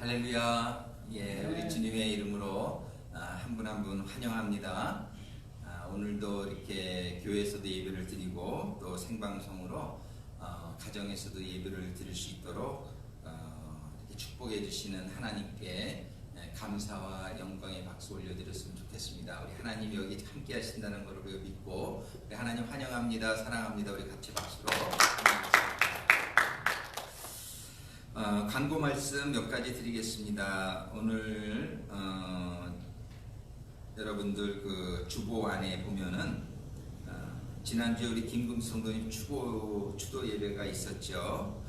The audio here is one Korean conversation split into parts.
할렐루야. 예, 우리 주님의 이름으로 한 분 한 분 환영합니다. 오늘도 이렇게 교회에서도 예배를 드리고 또 생방송으로 가정에서도 예배를 드릴 수 있도록 이렇게 축복해 주시는 하나님께 감사와 영광의 박수 올려드렸으면 좋겠습니다. 우리 하나님이 여기 함께 하신다는 것을 우리가 믿고 우리 하나님 환영합니다. 사랑합니다. 우리 같이 박수로 광고 말씀 몇 가지 드리겠습니다. 오늘 여러분들 그 주보 안에 보면은 지난주에 우리 김금수 성도님 추도 예배가 있었죠.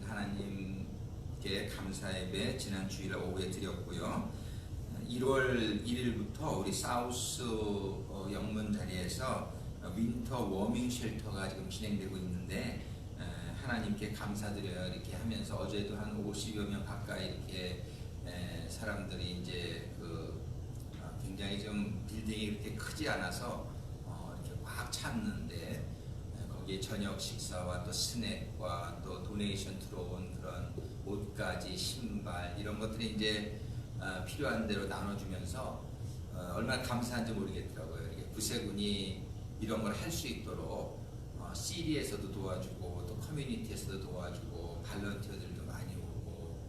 하나님께 감사 예배 지난 주일 오후에 드렸고요. 1월 1일부터 우리 사우스 영문 자리에서 윈터 워밍 쉘터가 지금 진행되고 있는데 하나님께 감사드려요. 이렇게 하면서 어제도 한 50여 명 가까이 이렇게 사람들이 이제 굉장히 좀 빌딩이 이렇게 크지 않아서 이렇게 꽉 찼는데 거기에 저녁 식사와 또 스낵과 또 도네이션 들어온 그런 옷까지 신발 이런 것들이 이제 필요한 대로 나눠주면서 얼마나 감사한지 모르겠더라고요. 이렇게 구세군이 이런 걸 할 수 있도록 시리에서도 도와주고 또 커뮤니티에서도 도와주고 발런티어들도 많이 오고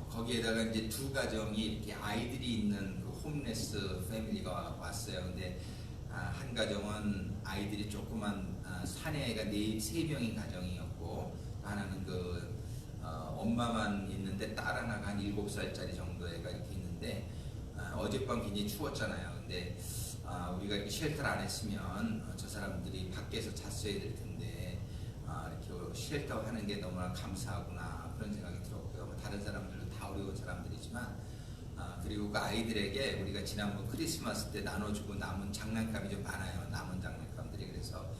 거기에다가 이제 두 가정이 이렇게 아이들이 있는 그 홈레스 패밀리가 왔어요. 근데 한 가정은 아이들이 조그만 사내가 3명인 가정이었고 하나는 엄마만 있는데 딸 하나가 한 7살짜리 정도 애가 이렇게 있는데 어젯밤 굉장히 추웠잖아요. 근데 우리가 이렇게 쉘터를 안 했으면 저 사람들이 밖에서 잤어야 될 텐데 이렇게 쉘터 하는 게 너무나 감사하구나 그런 생각이 들었고요. 다른 사람들도 다 어려운 사람들이지만 그리고 그 아이들에게 우리가 지난번 크리스마스 때 나눠주고 남은 장난감이 좀 많아요. 남은 장난감들이. 그래서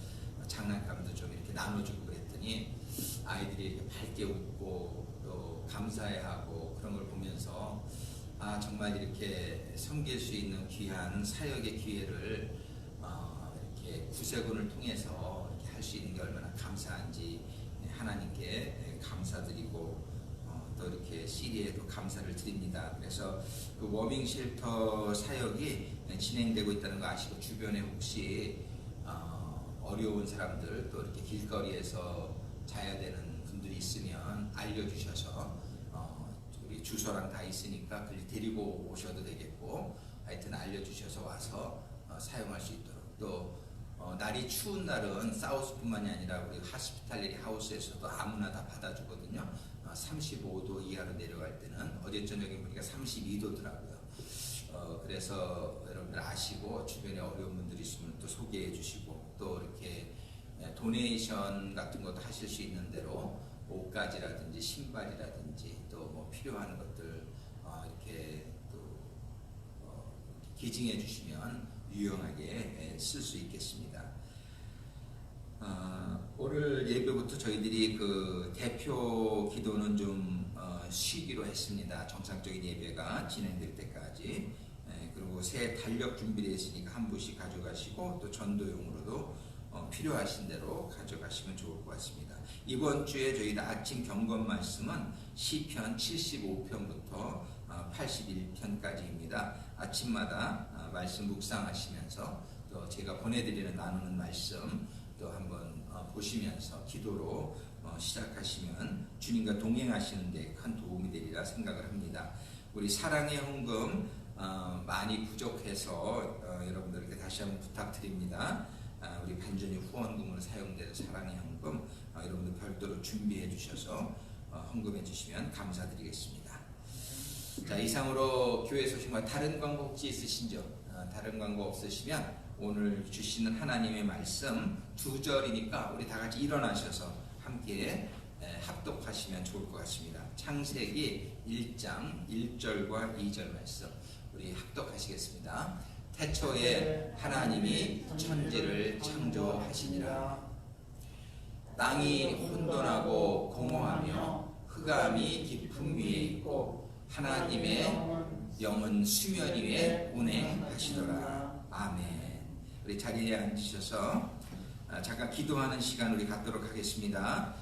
장난감도 좀 이렇게 나눠주고 그랬더니 아이들이 이렇게 밝게 웃고 또 감사해하고 그런 걸 보면서 정말 이렇게 섬길 수 있는 귀한 사역의 기회를 이렇게 구세군을 통해서 이렇게 할 수 있는 게 얼마나 감사한지 하나님께 감사드리고 또 이렇게 시리에도 감사를 드립니다. 그래서 그 워밍 쉘터 사역이 진행되고 있다는 거 아시고 주변에 혹시 어려운 사람들 또 이렇게 길거리에서 자야 되는 분들이 있으면 알려주셔서 우리 주소랑 다 있으니까 그걸 데리고 오셔도 되겠고 하여튼 알려주셔서 와서 사용할 수 있도록 또 날이 추운 날은 사우스뿐만이 아니라 우리 하스피탈리티 하우스에서도 아무나 다 받아주거든요. 35도 이하로 내려갈 때는 어제 저녁에 보니까 32도더라고요. 그래서 여러분들 아시고 주변에 어려운 분들이 있으면 또 소개해 주시고 또 이렇게 도네이션 같은 것도 하실 수 있는 대로 옷가지라든지 신발이라든지 또 뭐 필요한 것들 이렇게 또 기증해 주시면 유용하게 쓸 수 있겠습니다. 오늘 예배부터 저희들이 그 대표 기도는 좀 쉬기로 했습니다. 정상적인 예배가 진행될 때까지. 그리고 새 달력 준비되어 있으니까 한 분씩 가져가시고 또 전도용으로도 필요하신 대로 가져가시면 좋을 것 같습니다. 이번 주에 저희가 아침 경건 말씀은 시편 75편부터 81편까지입니다. 아침마다 말씀 묵상하시면서 또 제가 보내드리는 나누는 말씀 또 한번 보시면서 기도로 시작하시면 주님과 동행하시는 데 큰 도움이 되리라 생각을 합니다. 우리 사랑의 헌금 많이 부족해서 여러분들께 다시 한번 부탁드립니다. 우리 반전이 후원금으로 사용되는 사랑의 헌금 여러분들 별도로 준비해 주셔서 헌금해 주시면 감사드리겠습니다. 자, 이상으로 교회 소식과 다른 광고 혹시 있으신죠? 다른 광고 없으시면 오늘 주시는 하나님의 말씀 2절이니까 우리 다 같이 일어나셔서 함께 합독하시면 좋을 것 같습니다. 창세기 1장 1절과 2절 말씀 우리 합독하시겠습니다. 태초에 하나님이 천지를 창조하시니라. 땅이 혼돈하고 공허하며 흑암이 깊음 위에 있고 하나님의 영은 수면 위에 운행하시더라. 아멘. 우리 자리에 앉으셔서 잠깐 기도하는 시간 우리 갖도록 하겠습니다.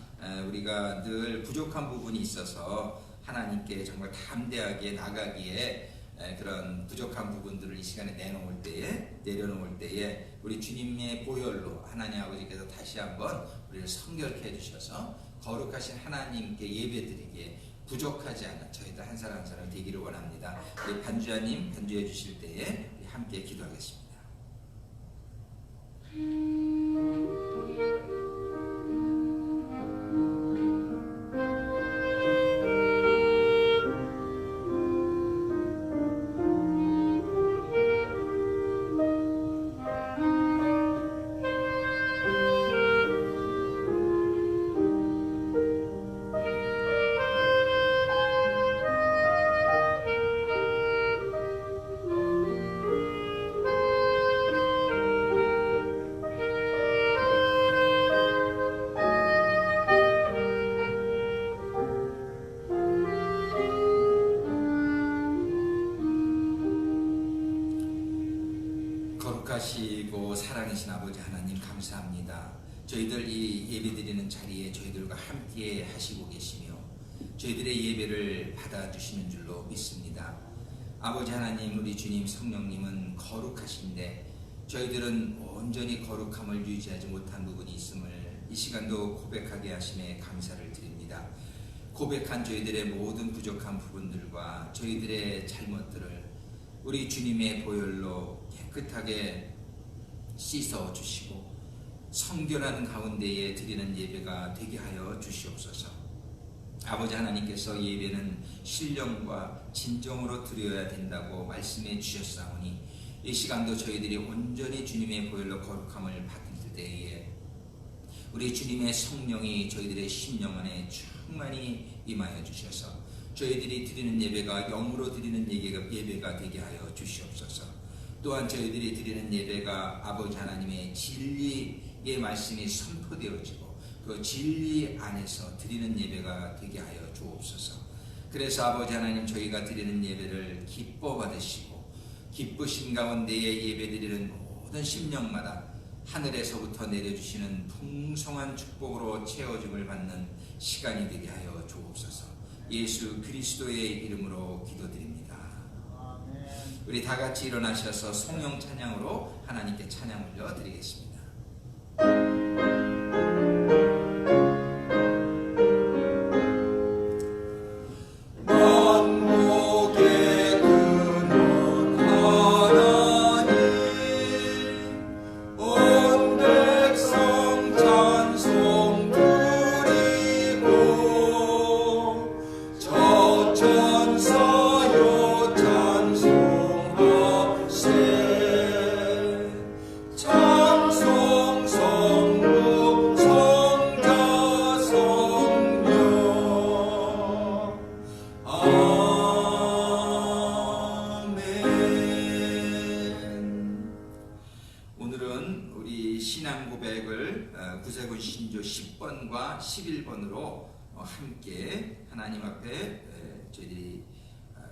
우리가 늘 부족한 부분이 있어서 하나님께 정말 담대하게 나가기에 그런 부족한 부분들을 이 시간에 내려놓을 때에 우리 주님의 보혈로 하나님 아버지께서 다시 한번 우리를 성결케 해주셔서 거룩하신 하나님께 예배드리기에 부족하지 않은 저희들 한 사람 한 사람 되기를 원합니다. 우리 반주자님 반주해 주실 때에 우리 함께 기도하겠습니다. 거룩하시고 사랑이신 아버지 하나님 감사합니다. 저희들 이 예배드리는 자리에 저희들과 함께 하시고 계시며 저희들의 예배를 받아주시는 줄로 믿습니다. 아버지 하나님 우리 주님 성령님은 거룩하신데 저희들은 온전히 거룩함을 유지하지 못한 부분이 있음을 이 시간도 고백하게 하심에 감사를 드립니다. 고백한 저희들의 모든 부족한 부분들과 저희들의 잘못들을 우리 주님의 보혈로 깨끗하게 씻어 주시고 성결하는 가운데에 드리는 예배가 되게 하여 주시옵소서. 아버지 하나님께서 예배는 신령과 진정으로 드려야 된다고 말씀해 주셨사오니 이 시간도 저희들이 온전히 주님의 보혈로 거룩함을 받을 때에 우리 주님의 성령이 저희들의 심령 안에 충만히 임하여 주셔서 저희들이 드리는 예배가 영으로 드리는 예배가 되게 하여 주시옵소서. 또한 저희들이 드리는 예배가 아버지 하나님의 진리의 말씀이 선포되어지고 그 진리 안에서 드리는 예배가 되게 하여 주옵소서. 그래서 아버지 하나님 저희가 드리는 예배를 기뻐 받으시고 기쁘신 가운데에 예배드리는 모든 심령마다 하늘에서부터 내려주시는 풍성한 축복으로 채워짐을 받는 시간이 되게 하여 주옵소서. 예수 그리스도의 이름으로 기도드립니다. 아멘. 우리 다 같이 일어나셔서 성령 찬양으로 하나님께 찬양 올려드리겠습니다. 구세군 신조 10번과 11번으로 함께 하나님 앞에 저희들이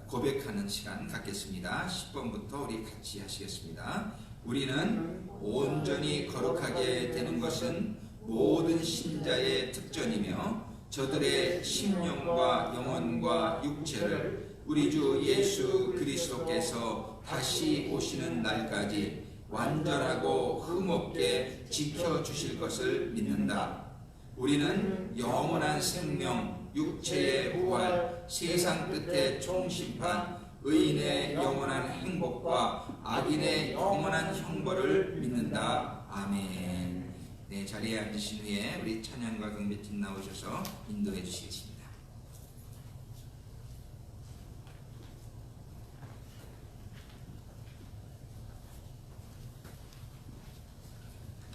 고백하는 시간 갖겠습니다. 10번부터 우리 같이 하시겠습니다. 우리는 온전히 거룩하게 되는 것은 모든 신자의 특전이며 저들의 심령과 영혼과 육체를 우리 주 예수 그리스도께서 다시 오시는 날까지 완전하고 흠없게 지켜주실 것을 믿는다. 우리는 영원한 생명, 육체의 부활, 세상 끝의 총심판, 의인의 영원한 행복과 악인의 영원한 형벌을 믿는다. 아멘. 네, 자리에 앉으신 후에 우리 찬양과 경배팀 나오셔서 인도해 주시겠습니다.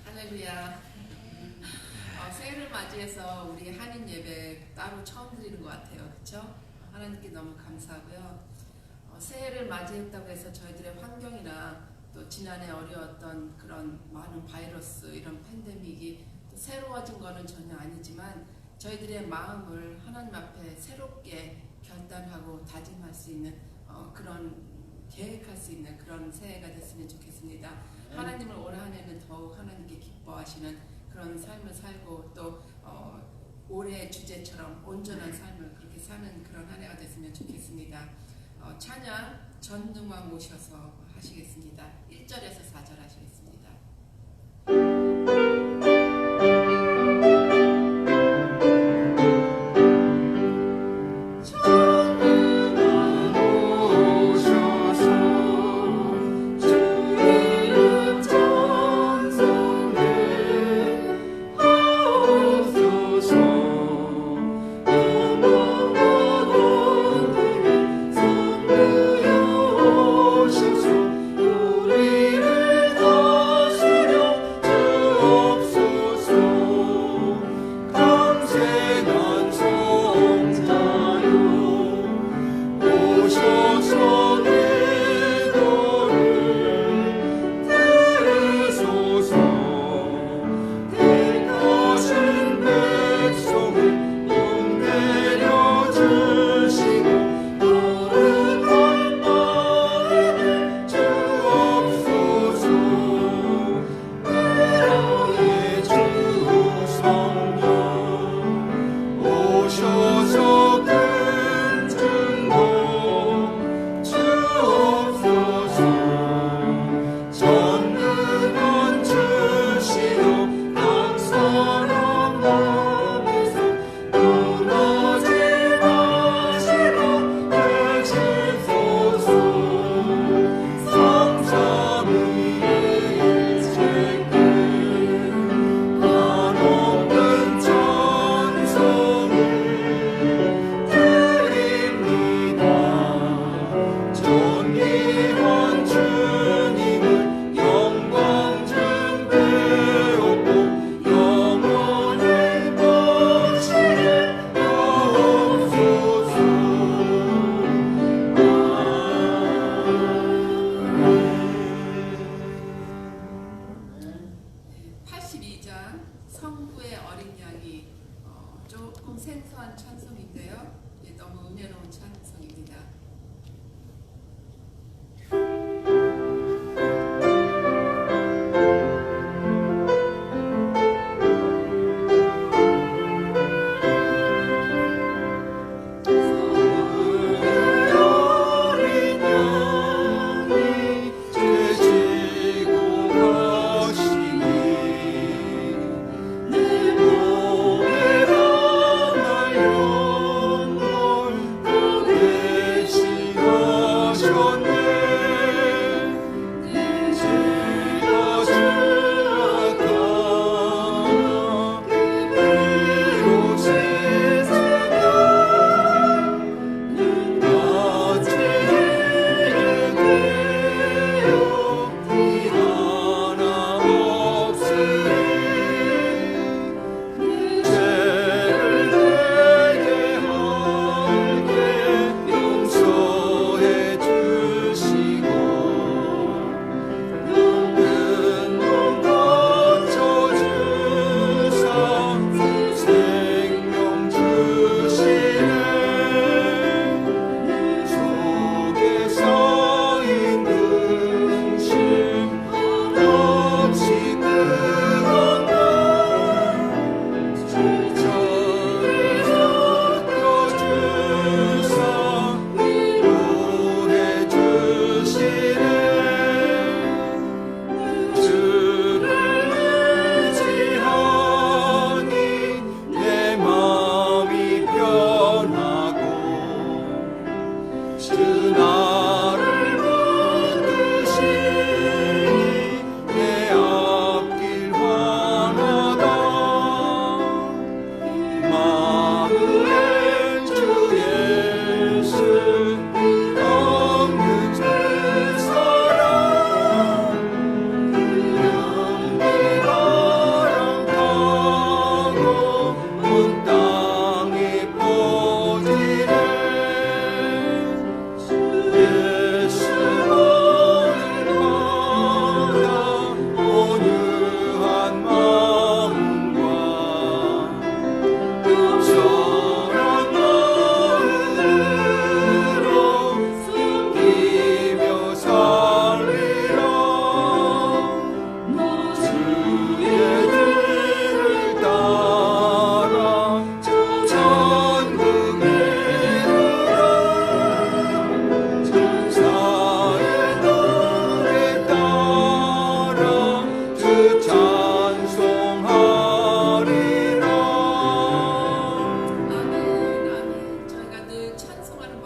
할렐루야. 새해를 맞이해서 우리 한인 예배 따로 처음 드리는 것 같아요. 그렇죠? 하나님께 너무 감사하고요. 새해를 맞이했다고 해서 저희들의 환경이나 또 지난해 어려웠던 그런 많은 바이러스 이런 팬데믹이 또 새로워진 거는 전혀 아니지만 저희들의 마음을 하나님 앞에 새롭게 결단하고 다짐할 수 있는 그런 계획할 수 있는 그런 새해가 됐으면 좋겠습니다. 하나님을 올 한 해는 더욱 하나님께 기뻐하시는 그런 삶을 살고 또 올해 주제처럼 온전한 삶을 그렇게 사는 그런 한 해가 됐으면 좋겠습니다. 찬양 전능왕 오셔서 하시겠습니다. 1절에서 4절 하시겠습니다. 우리를 더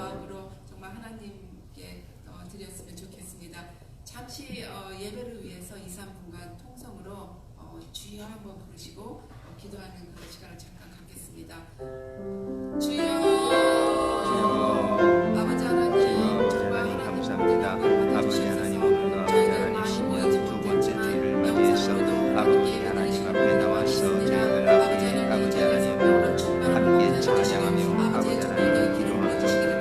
마음으로 정말 하나님께 드렸으면 좋겠습니다. 잠시 예배를 위해서 2, 3분간 통성으로 주여 한번 부르시고 기도하는 그런 시간을 잠깐 갖겠습니다. 주여 아버지 하나님 정말 하나님 감사합니다. 아버지 하나님 오늘도 아버지 하나님 신년 두 번째 주일을 맞이해서 아버지 하나님 앞에 나와서 저희들 앞에 아버지 하나님 함께 찬양하며 아버지 하나님 기도하며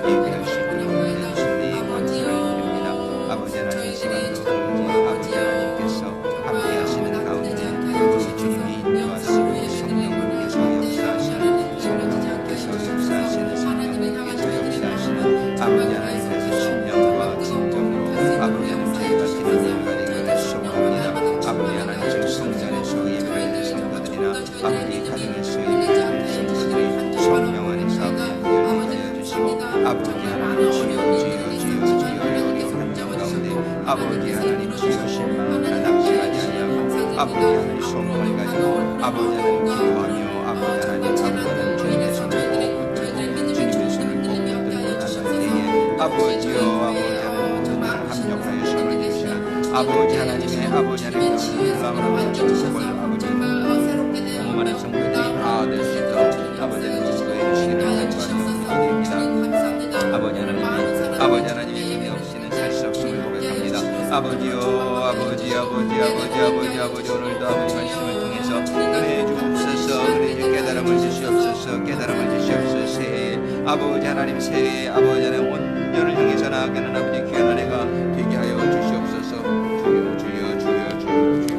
예배할 수 있도록 하는 주님 감사드립니다. 아버지 하나님 시간도 아버지 하나님께서 함께 하시는 가운데 우리 주님이 인도하시고 성령님께서 역사하시는 성령님께서 역사하시는 성령님께서 역사하시는 아버지 하나님께서 신령과 진정으로 아버지 하나님 저희가 기도가 되기를 소원합니다. 아버지 하나님 지금 성전에서 예배를 성도들이나 아버지 가정에서 예배를 성도들이 성령 안에서 열리게 주시고 아버지 하나님 주여 주여 주여 주여 하는 가운데 아버지 하나님 주여 실망하나 낙심하지 아니하고 아버지 하나님 소망을 가지고 아버지 하나님 기도하며 아버지 하나님 아버지 주님의 손을 붙들고 주님의 손을 붙들고 나갈 때에 아버지여 아버지 하나님 정말 합력하여 손을 주시는 아버지 하나님의 아버지 하나님의 놀라운 축복을 아버지 충만한 성도들이 다 될 수 있도록 아버지 하나님 지도해 주시기를 기도드립니다. 아버지 하나님의 은혜 없이는 살 수 없음을 고백합니다. 아버지요 아버지 오늘도 아버지 말씀을 통해서 은혜 주옵소서 은혜 주 깨달음을 주시옵소서 깨달음을 주시옵소서 아버지 하나님 새해 아버지 하나님 온전을 향해서 나아가는 아버지 귀한 한 해가 되게 하여 주시옵소서 주여 주여 주여 주여 주여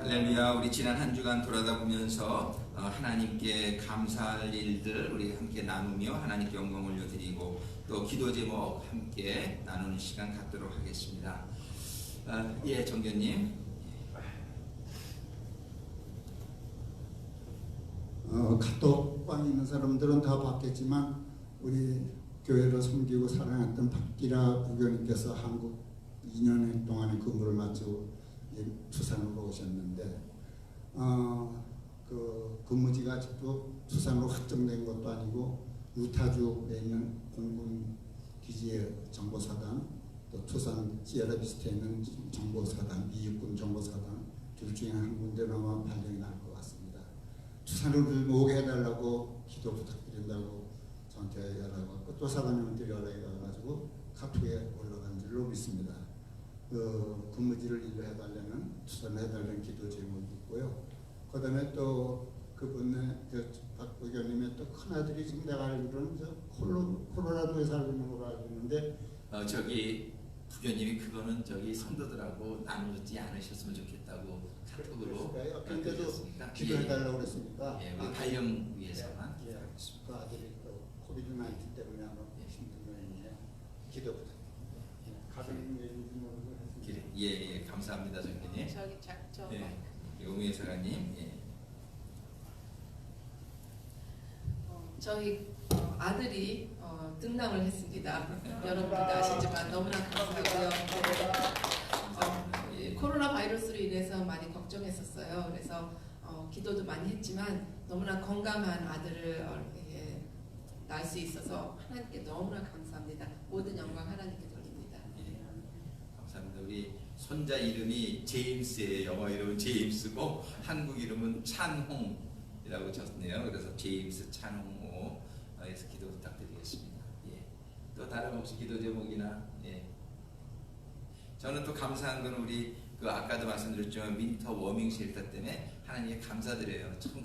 할렐루야. 우리 지난 한 주간 돌아다 보면서 하나님께 감사할 일들 우리 함께 나누며 하나님께 영광 올려드리고 또 기도 제목 함께 나누는 시간 갖도록 하겠습니다. 예, 정교님. 카톡방 있는 사람들은 다 봤겠지만 우리 교회를 섬기고 사랑했던 박기라 부교님께서 한국 2년 동안의 근무를 마치고 부산으로 오셨는데 그 근무지가 아직도 부산으로 확정된 것도 아니고 유타주에 있는 공군 기지의 정보사단 또 투산 시에라비스트에 있는 정보사단 미육군 정보사단 둘 중에 한 군데로만 발령이 날 것 같습니다. 투산을 오게 해달라고 기도 부탁드린다고 저한테 연락을 왔고 또 사관님한테 연락이 와가지고 카톡에 올라간 줄로 믿습니다. 그 근무지를 일해달라는 투산을 해달라는 기도 제목이 있고요. 그 다음에 또 그분의 박 의원님의 또 큰아들이 지금 내가 알기로는 콜로라도에 살고 있는 걸로 알고 있는데 저기 부교님이 그거는 저기 성도들하고 나누지 않으셨으면 좋겠다고 카톡으로 근데도 기도해달라고 그랬으니까 예, 우리 발령 위해서만 예, 그 아들이 또 코비드-19 때문에 아마 힘든 모양이에요. 기도 부탁드립니다. 가정 얘기인지 모르고 했습니다. 예, 감사합니다, 정교님. 저기 용우의 사관님. 예. 저희 아들이 등남을 했습니다. 여러분도 아시지만 너무나 감사하고요. 코로나 바이러스로 인해서 많이 걱정했었어요. 그래서 기도도 많이 했지만 너무나 건강한 아들을 낳을 수 있어서 하나님께 너무나 감사합니다. 모든 영광 하나님께 돌립니다. 예, 감사합니다. 우리 손자 이름이 제임스예요. 영어 이름은 제임스고 한국 이름은 찬홍이라고 쳤네요. 그래서 제임스 찬홍호에서 기도 부탁드리겠습니다. 예. 또 다른 혹시 기도 제목이나 예. 저는 또 감사한 건 우리 그 아까도 말씀드렸지만 윈터 워밍 쉘터 때문에 하나님께 감사드려요. 참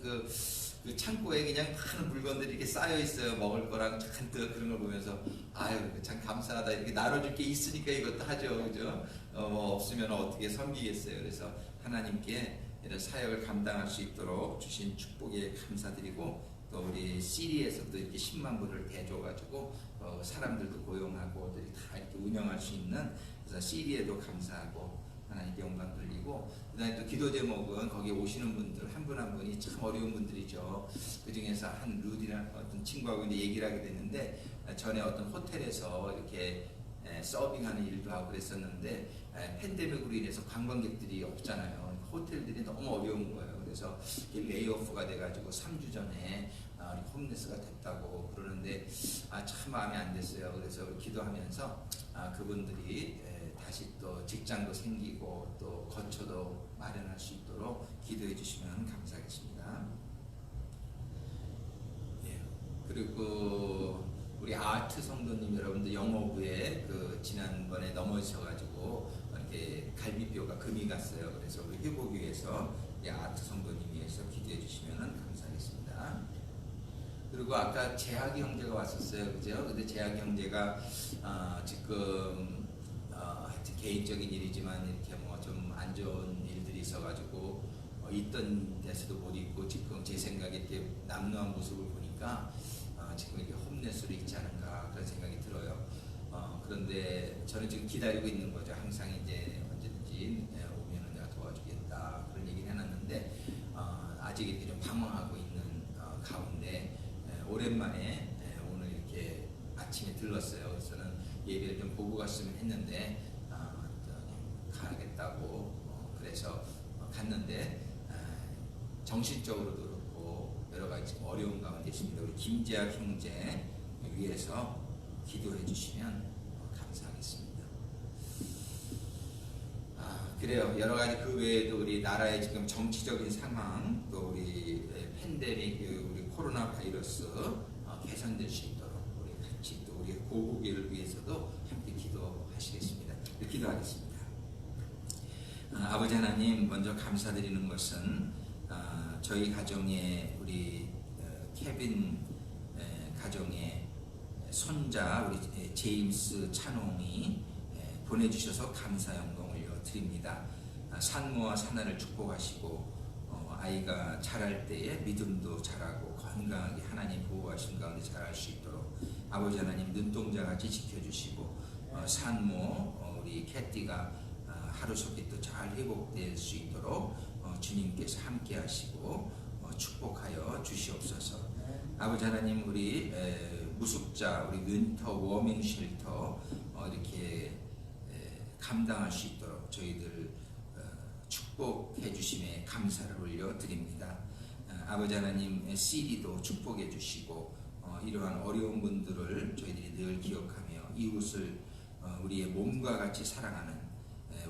그 창고에 그냥 많은 물건들이 이렇게 쌓여 있어요. 먹을 거랑 잔뜩 그런 걸 보면서 아유 참 감사하다. 이렇게 나눠줄 게 있으니까 이것도 하죠, 그죠? 뭐 없으면 어떻게 섬기겠어요. 그래서 하나님께 이런 사역을 감당할 수 있도록 주신 축복에 감사드리고 또 우리 시리에서도 이렇게 10만 불을 대줘가지고 사람들도 고용하고 다 이렇게 운영할 수 있는 그래서 시리에도 감사하고 하나님께 영광 돌리고, 그다음에 또 기도 제목은 거기 오시는 분들 한 분 한 분이 참 어려운 분들이죠. 그 중에서 한 루디라는 어떤 친구하고 이제 얘기를 하게 됐는데, 전에 어떤 호텔에서 이렇게 서빙하는 일도 하고 그랬었는데, 팬데믹으로 인해서 관광객들이 없잖아요. 호텔들이 너무 어려운 거예요. 그래서 레이오프가 돼가지고 3주 전에 홈레스가 됐다고 그러는데, 참 마음에 안 됐어요. 그래서 기도하면서 그분들이 다시 또 직장도 생기고 또 거처도 마련할 수 있도록 기도해 주시면 감사하겠습니다. 예. 그리고 우리 아트 성도님 여러분들, 영어부에 그 지난번에 넘어지셔가지고 이렇게 갈비뼈가 금이 갔어요. 그래서 우리 회복을 위해서 우리 아트 성도님 위해서 기도해 주시면 감사하겠습니다. 그리고 아까 재학이 형제가 왔었어요, 그죠? 근데 재학이 형제가 지금 하여튼 개인적인 일이지만 이렇게 뭐 좀 안 좋은 일들이 있어가지고 있던 데서도 못 있고, 지금 제 생각에 이렇게 남루한 모습을 보니까 지금 이렇게 홈레스로 있지 않은가 그런 생각이 들어요. 그런데 저는 지금 기다리고 있는 거죠. 항상 이제 언제든지 오면은 내가 도와주겠다 그런 얘기를 해놨는데, 아직 이렇게 좀 방황하고 있는 가운데 오랜만에 오늘 이렇게 아침에 들렀어요. 그래서 저는 예배를 좀 보고 갔으면 했는데 가야겠다고 그래서 갔는데, 정신적으로도 그렇고 여러 가지 지금 어려운 가운데 있습니다. 우리 김재학 형제 위해서 기도해 주시면 감사하겠습니다. 그래요. 여러 가지 그 외에도 우리 나라의 지금 정치적인 상황, 또 우리 팬데믹, 우리 코로나 바이러스 개선될 수 있도록 우리 같이 또 우리 고국을 위해서도 함께 기도하시겠습니다. 기도하겠습니다. 아버지 하나님, 먼저 감사드리는 것은 저희 가정에 우리 케빈 가정의 손자 우리 제임스 찬홍이 보내주셔서 감사 영광을 드립니다. 산모와 산하를 축복하시고 아이가 자랄 때에 믿음도 자라고 건강하게 하나님 보호하신 가운데 자랄 수 있도록 아버지 하나님 눈동자같이 지켜주시고, 산모 우리 캐티가 하루속히 또 잘 회복될 수 있도록 주님께서 함께 하시고 축복하여 주시옵소서. 아버지 하나님, 우리 무숙자 우리 윈터 워밍 쉘터 이렇게 감당할 수 있도록 저희들 축복해 주심에 감사를 올려드립니다. 아버지 하나님, CD도 축복해 주시고 이러한 어려운 분들을 저희들이 늘 기억하며 이웃을 우리의 몸과 같이 사랑하는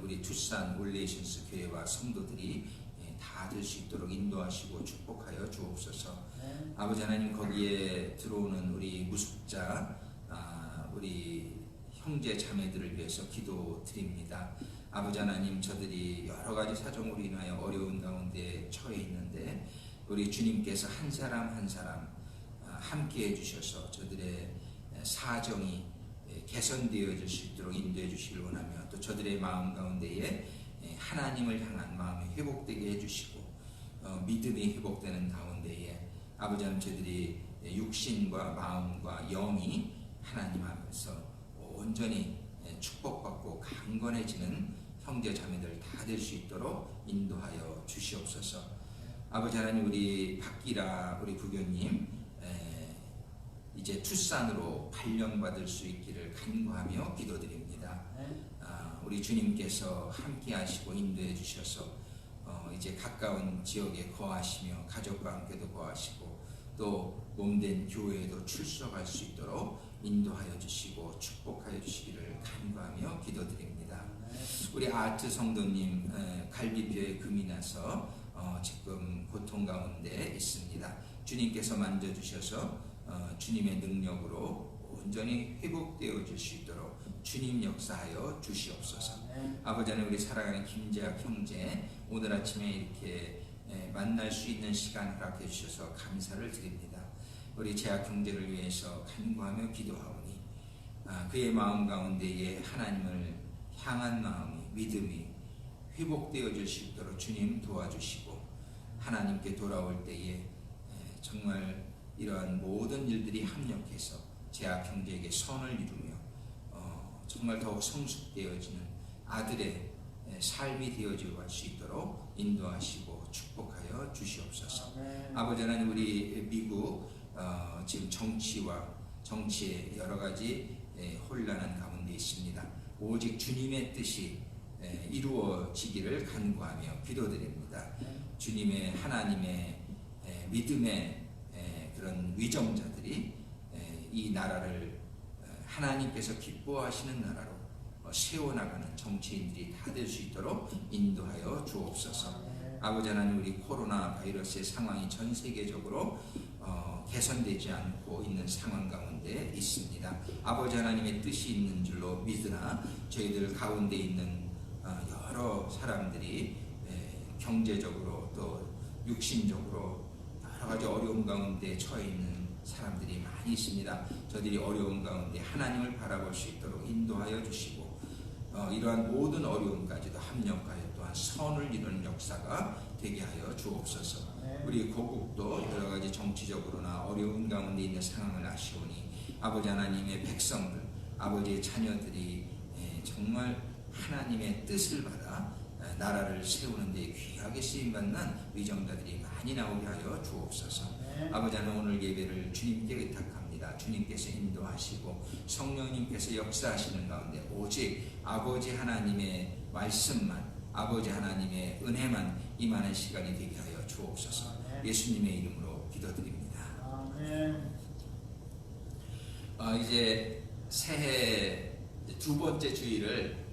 우리 투싼 올레이션스 교회와 성도들이 다 될 수 있도록 인도하시고 축복하여 주옵소서. 아버지 하나님, 거기에 들어오는 우리 무숙자 우리 형제 자매들을 위해서 기도드립니다. 아버지 하나님, 저들이 여러 가지 사정으로 인하여 어려운 가운데 처해 있는데 우리 주님께서 한 사람 한 사람 함께 해주셔서 저들의 사정이 개선되어질 수 있도록 인도해 주시길 원하며, 또 저들의 마음 가운데에 하나님을 향한 마음이 회복되게 해주시고 믿음이 회복되는 가운데에 아버지 하나님, 저들이 육신과 마음과 영이 하나님 앞에서 온전히 축복받고 강건해지는 형제 자매들 다 될 수 있도록 인도하여 주시옵소서. 아버지 하나님, 우리 박기라 우리 부교님 이제 투싼으로 발령받을 수 있기를 간구하며 기도드립니다. 우리 주님께서 함께 하시고 인도해 주셔서 이제 가까운 지역에 거하시며 가족과 함께도 거하시고 또 몸된 교회에도 출석할 수 있도록 인도하여 주시고 축복하여 주시기를 간구하며 기도드립니다. 우리 아트 성도님 갈비뼈에 금이 나서 지금 고통 가운데 있습니다. 주님께서 만져주셔서 주님의 능력으로 온전히 회복되어질 수 있도록 주님 역사하여 주시옵소서. 아버지 하나님, 우리 사랑하는 김재학 형제 오늘 아침에 이렇게 만날 수 있는 시간 허락해 주셔서 감사를 드립니다. 우리 재학 형제를 위해서 간구하며 기도하오니 그의 마음 가운데에 하나님을 향한 마음이 믿음이 회복되어질 수 있도록 주님 도와주시고, 하나님께 돌아올 때에 정말 이러한 모든 일들이 합력해서 재학 형제에게 선을 이루며 정말 더욱 성숙되어지는 아들의 삶이 되어지고 갈 수 있도록 인도하시고 축복하여 주시옵소서. 아버지 하나님, 우리 미국 지금 정치의 여러 가지 혼란한 가운데 있습니다. 오직 주님의 뜻이 이루어지기를 간구하며 기도드립니다. 주님의 하나님의 믿음의 그런 위정자들이 이 나라를 하나님께서 기뻐하시는 나라로 세워나가는 정치인들이 다 될 수 있도록 인도하여 주옵소서. 아버지 하나님, 우리 코로나 바이러스의 상황이 전 세계적으로 개선되지 않고 있는 상황 가운데 있습니다. 아버지 하나님의 뜻이 있는 줄로 믿으나 저희들 가운데 있는 여러 사람들이 경제적으로 또 육신적으로 여러 가지 어려움 가운데 처해 있는 사람들이 많이 있습니다. 저들이 어려움 가운데 하나님을 바라볼 수 있도록 인도하여 주시고 이러한 모든 어려움까지도 합력하여 또한 선을 이루는 역사가 되게 하여 주옵소서. 우리 고국도 여러 가지 정치적으로나 어려운 가운데 있는 상황을 아시오니 아버지 하나님의 백성들, 아버지의 자녀들이 정말 하나님의 뜻을 받아 나라를 세우는 데 귀하게 쓰임받는 위정자들이 많이 나오게 하여 주옵소서. 아버지 하나님, 오늘 예배를 주님께 의탁합니다. 주님께서 인도하시고 성령님께서 역사하시는 가운데 오직 아버지 하나님의 말씀만, 아버지 하나님의 은혜만 임하는 시간이 되게 하여 주옵소서. 예수님의 이름으로 기도드립니다. 이제 새해 두 번째 주일을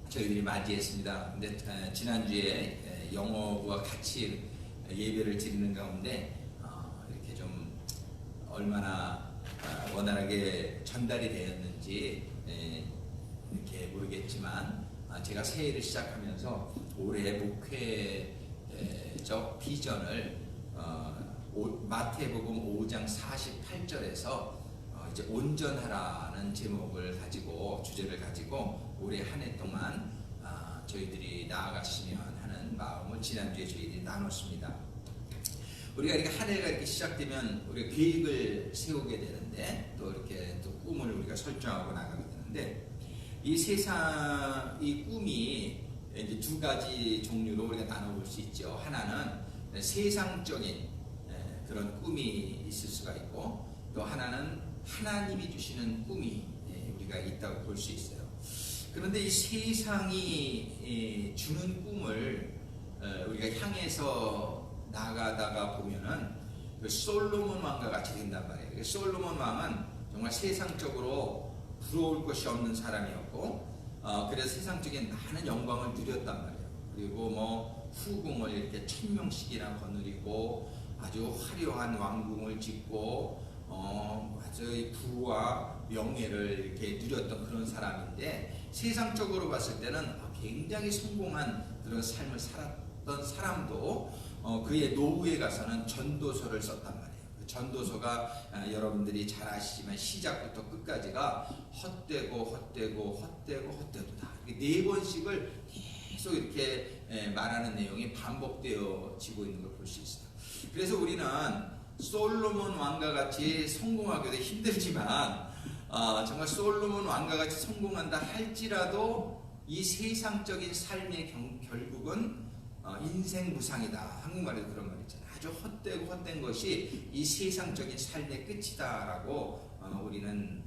저희들이 맞이했습니다. 근데 지난주에 영어와 같이 예배를 드리는 가운데 이렇게 좀 얼마나 원활하게 전달이 되었는지 이렇게 모르겠지만 제가 새해를 시작하면서 올해 목회적 비전을 마태복음 5장 48절에서 이제 온전하라는 제목을 가지고, 주제를 가지고 올해 한 해 동안 저희들이 나아갔으면 하는 마음을 지난주에 저희들이 나눴습니다. 우리가 이렇게 한 해가 이렇게 시작되면 우리가 계획을 세우게 되는데, 또 이렇게 또 꿈을 우리가 설정하고 나가게 되는데, 이 세상, 이 꿈이 이제 두 가지 종류로 우리가 나눠볼 수 있죠. 하나는 세상적인 그런 꿈이 있을 수가 있고, 또 하나는 하나님이 주시는 꿈이 우리가 있다고 볼 수 있어요. 그런데 이 세상이 주는 꿈을 우리가 향해서 나가다가 보면은 그 솔로몬 왕과 같이 된단 말이에요. 솔로몬 왕은 정말 세상적으로 부러울 것이 없는 사람이었고, 그래서 세상적인 많은 영광을 누렸단 말이에요. 그리고 뭐 후궁을 이렇게 1000명씩이나 거느리고 아주 화려한 왕궁을 짓고 아주 부와 명예를 이렇게 누렸던 그런 사람인데, 세상적으로 봤을 때는 굉장히 성공한 그런 삶을 살았던 사람도 그의 노후에 가서는 전도서를 썼단 말이에요. 그 전도서가 여러분들이 잘 아시지만 시작부터 끝까지가 헛되고다. 4번씩을 계속 이렇게 말하는 내용이 반복되어지고 있는 걸 볼 수 있어요. 그래서 우리는 솔로몬 왕과 같이 성공하기도 힘들지만 정말 솔로몬 왕과 같이 성공한다 할지라도 이 세상적인 삶의 결국은 인생 무상이다. 한국말에도 그런 말 있잖아요. 아주 헛된 것이 이 세상적인 삶의 끝이다라고 우리는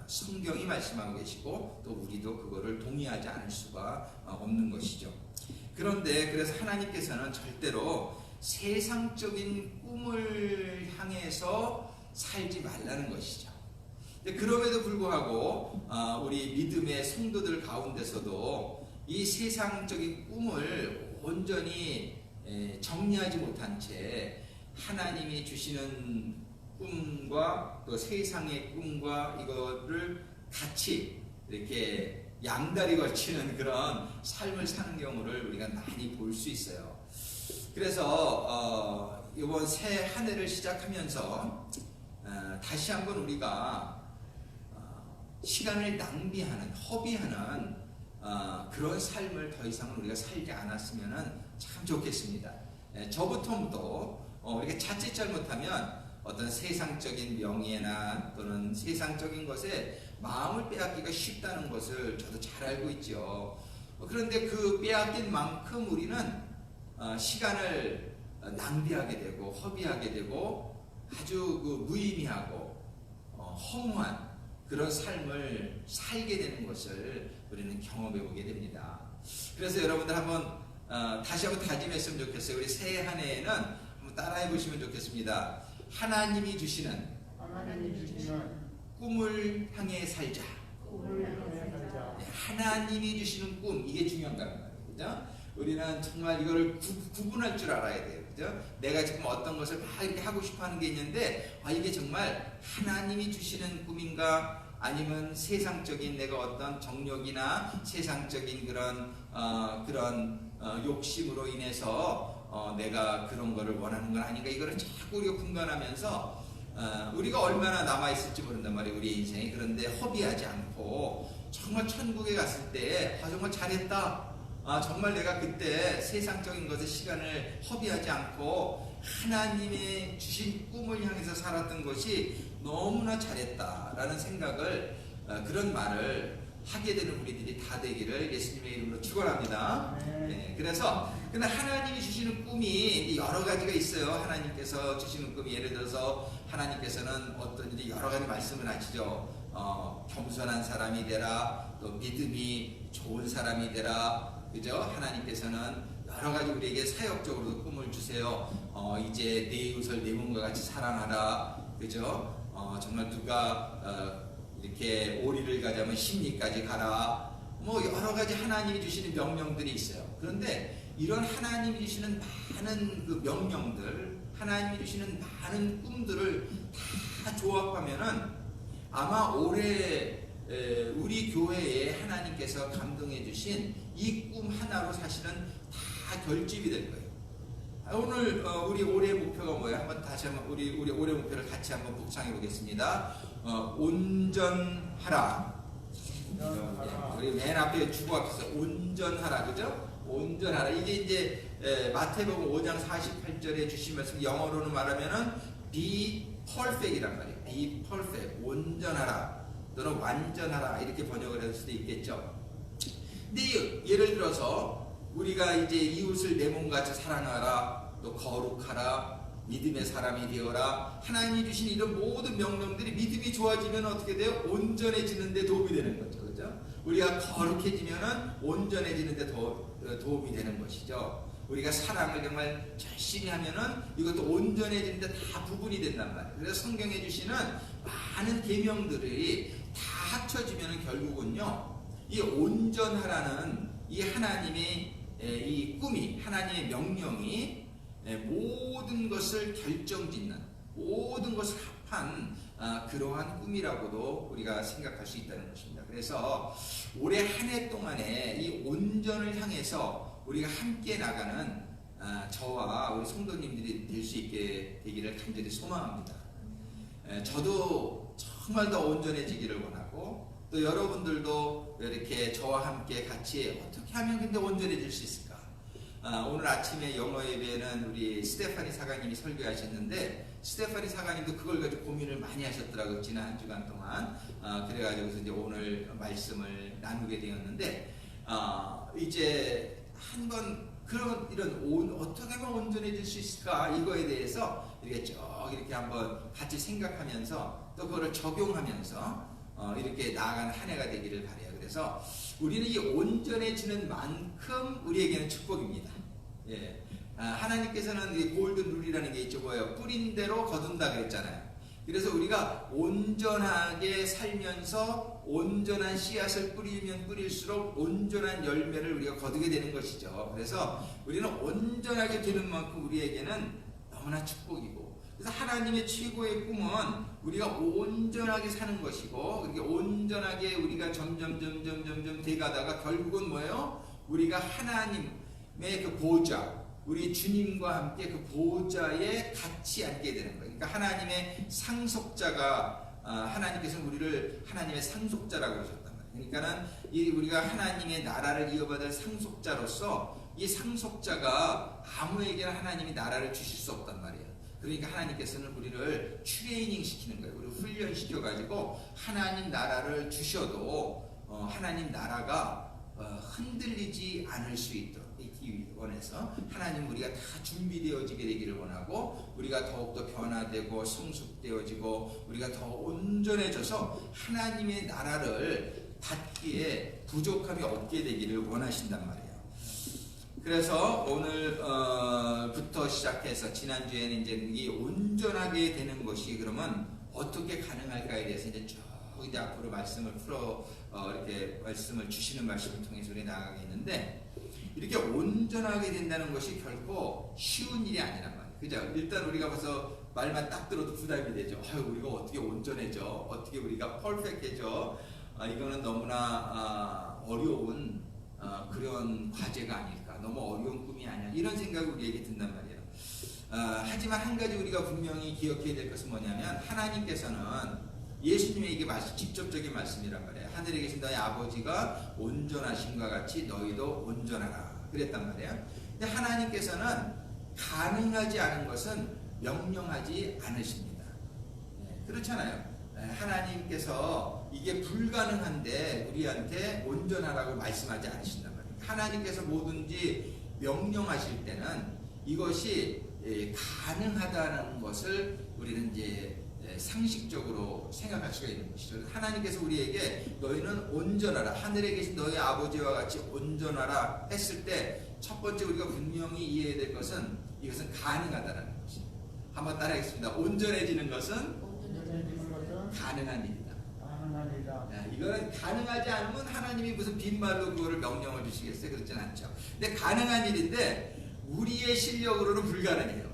성경이 말씀하고 계시고, 또 우리도 그거를 동의하지 않을 수가 없는 것이죠. 그런데 그래서 하나님께서는 절대로 세상적인 꿈을 향해서 살지 말라는 것이죠. 그럼에도 불구하고 우리 믿음의 성도들 가운데서도 이 세상적인 꿈을 온전히 정리하지 못한 채 하나님이 주시는 꿈과 또 세상의 꿈과 이거를 같이 이렇게 양다리 걸치는 그런 삶을 사는 경우를 우리가 많이 볼 수 있어요. 그래서 이번 새 한 해를 시작하면서 다시 한번 우리가 시간을 낭비하는, 허비하는 그런 삶을 더 이상은 우리가 살지 않았으면 참 좋겠습니다. 저부터도 우리가 자칫 잘못하면 어떤 세상적인 명예나 또는 세상적인 것에 마음을 빼앗기가 쉽다는 것을 저도 잘 알고 있죠. 그런데 그 빼앗긴 만큼 우리는 시간을 낭비하게 되고 허비하게 되고 아주 그 무의미하고 허무한 그런 삶을 살게 되는 것을 우리는 경험해 보게 됩니다. 그래서 여러분들 한번 다시 한번 다짐했으면 좋겠어요. 우리 새해 한 해에는 한번 따라해 보시면 좋겠습니다. 하나님이 주시는 꿈을 향해 살자. 하나님이 주시는 꿈, 이게 중요한 거예요. 그죠? 우리는 정말 이거를 구분할 줄 알아야 돼요. 그죠? 내가 지금 어떤 것을 막 이렇게 하고 싶어 하는 게 있는데, 이게 정말 하나님이 주시는 꿈인가? 아니면 세상적인 내가 어떤 정욕이나 세상적인 그런 욕심으로 인해서 내가 그런 거를 원하는 건 아닌가? 이거를 자꾸 우리가 분간하면서 우리가 얼마나 남아있을지 모른단 말이에요, 우리 인생이. 그런데 허비하지 않고 정말 천국에 갔을 때 정말 잘했다, 정말 내가 그때 세상적인 것에 시간을 허비하지 않고 하나님의 주신 꿈을 향해서 살았던 것이 너무나 잘했다라는 생각을, 그런 말을 하게 되는 우리들이 다 되기를 예수님의 이름으로 축원합니다. 네, 그래서 근데 하나님이 주시는 꿈이 여러 가지가 있어요. 하나님께서 주시는 꿈이, 예를 들어서 하나님께서는 어떤 일이 여러 가지 말씀을 하시죠. 겸손한 사람이 되라, 또 믿음이 좋은 사람이 되라, 그죠? 하나님께서는 여러 가지 우리에게 사역적으로도 꿈을 주세요. 이제 내 이웃을 내 몸과 같이 사랑하라, 그죠? 정말 누가 이렇게 오리를 가자면 십리까지 가라, 뭐 여러 가지 하나님이 주시는 명령들이 있어요. 그런데 이런 하나님이 주시는 많은 그 명령들, 하나님이 주시는 많은 꿈들을 다 조합하면은 아마 올해 우리 교회에 하나님께서 감동해 주신 이 꿈 하나로 사실은 다 결집이 될 거예요. 오늘 우리 올해 목표가 뭐예요? 한번 다시 한번 우리 올해 목표를 같이 한번 묵상해 보겠습니다. 온전하라. 우리 맨 앞에 주고 앞에서 온전하라, 그죠? 온전하라. 이게 이제 마태복음 5장 48절에 주신 말씀, 영어로는 말하면은 be perfect이란 말이에요. be perfect, 온전하라 또는 완전하라, 이렇게 번역을 할 수도 있겠죠. 근데 예를 들어서 우리가 이제 이웃을 내 몸같이 사랑하라, 또 거룩하라, 믿음의 사람이 되어라, 하나님이 주신 이런 모든 명령들이 믿음이 좋아지면 어떻게 돼요? 온전해지는 데 도움이 되는 거죠. 그죠? 우리가 거룩해지면은 온전해지는 데 도움이 되는 것이죠. 우리가 사랑을 정말 열심히 하면은 이것도 온전해지는 데 다 부분이 된단 말이에요. 그래서 성경에 주시는 많은 계명들이 다 합쳐지면은 결국은요, 이 온전하라는 이 하나님의 이 꿈이, 하나님의 명령이 모든 것을 결정짓는, 모든 것을 합한 그러한 꿈이라고도 우리가 생각할 수 있다는 것입니다. 그래서 올해 한 해 동안에 이 온전을 향해서 우리가 함께 나가는 저와 우리 성도님들이 될 수 있게 되기를 간절히 소망합니다. 저도 정말 더 온전해지기를 원하고, 또 여러분들도 이렇게 저와 함께 같이 어떻게 하면 근데 온전해질 수 있을까? 오늘 아침에 영어 예배는 우리 스테파니 사가님이 설교하셨는데, 스테파니 사가님도 그걸 가지고 고민을 많이 하셨더라고요, 지난 한 주간 동안. 그래가지고 이제 오늘 말씀을 나누게 되었는데, 이제 한번 그런 어떻게 하면 온전해질 수 있을까? 이거에 대해서 이렇게 쭉 이렇게 한번 같이 생각하면서 또 그거를 적용하면서 이렇게 나아가는 한 해가 되기를 바라요. 그래서 우리는 이 온전해지는 만큼 우리에게는 축복입니다. 예. 하나님께서는 이 골든 룰이라는 게 있죠. 뭐예요? 뿌린 대로 거둔다 그랬잖아요. 그래서 우리가 온전하게 살면서 온전한 씨앗을 뿌리면 뿌릴수록 온전한 열매를 우리가 거두게 되는 것이죠. 그래서 우리는 온전하게 되는 만큼 우리에게는 너무나 축복이고, 그래서 하나님의 최고의 꿈은 우리가 온전하게 사는 것이고, 그렇게 온전하게 우리가 점점 돼가다가 결국은 뭐예요? 우리가 하나님의 그 보좌, 우리 주님과 함께 그 보좌에 같이 앉게 되는 거예요. 그러니까 하나님의 상속자가, 하나님께서는 우리를 하나님의 상속자라고 그러셨단 말이에요. 그러니까는 우리가 하나님의 나라를 이어받을 상속자로서 이 상속자가 아무에게나 하나님이 나라를 주실 수 없단 말이에요. 그 그러니까 하나님께서는 우리를 트레이닝 시키는 거예요. 우리 훈련시켜 가지고 하나님 나라를 주셔도 하나님 나라가 흔들리지 않을 수 있기 원해서 하나님 우리가 다 준비되어지게 되기를 원하고 우리가 더욱더 변화되고 성숙되어지고 우리가 더 온전해져서 하나님의 나라를 받기에 부족함이 없게 되기를 원하신단 말이에요. 그래서 오늘부터 시작해서 지난주에는 이제 이 온전하게 되는 것이 그러면 어떻게 가능할까에 대해서 이제 앞으로 말씀을 이렇게 말씀을 주시는 말씀을 통해서 우리 나아가겠는데 이렇게 온전하게 된다는 것이 결코 쉬운 일이 아니란 말이에요. 그죠? 일단 우리가 벌써 말만 딱 들어도 부담이 되죠. 우리가 어떻게 온전해져? 어떻게 우리가 퍼펙트해져? 이거는 너무나 어려운 그런 과제가 아닐까. 너무 어려운 꿈이 아니야. 이런 생각이 우리에게 든단 말이에요. 하지만 한 가지 우리가 분명히 기억해야 될 것은 뭐냐면 하나님께서는 예수님의 이게 직접적인 말씀이란 말이에요. 하늘에 계신 너희 아버지가 온전하신과 같이 너희도 온전하라. 그랬단 말이에요. 근데 하나님께서는 가능하지 않은 것은 명령하지 않으십니다. 그렇잖아요. 하나님께서 이게 불가능한데 우리한테 온전하라고 말씀하지 않으신단 말이에요. 하나님께서 뭐든지 명령하실 때는 이것이 가능하다는 것을 우리는 이제 상식적으로 생각할 수가 있는 것이죠. 하나님께서 우리에게 너희는 온전하라. 하늘에 계신 너희 아버지와 같이 온전하라 했을 때 첫 번째 우리가 분명히 이해해야 될 것은 이것은 가능하다는 것입니다. 한번 따라하겠습니다. 온전해지는 것은 가능한 일이다. 이거는 가능하지 않으면 하나님이 무슨 빈말로 그거를 명령을 주시겠어요? 그렇진 않죠. 근데 가능한 일인데 우리의 실력으로는 불가능해요.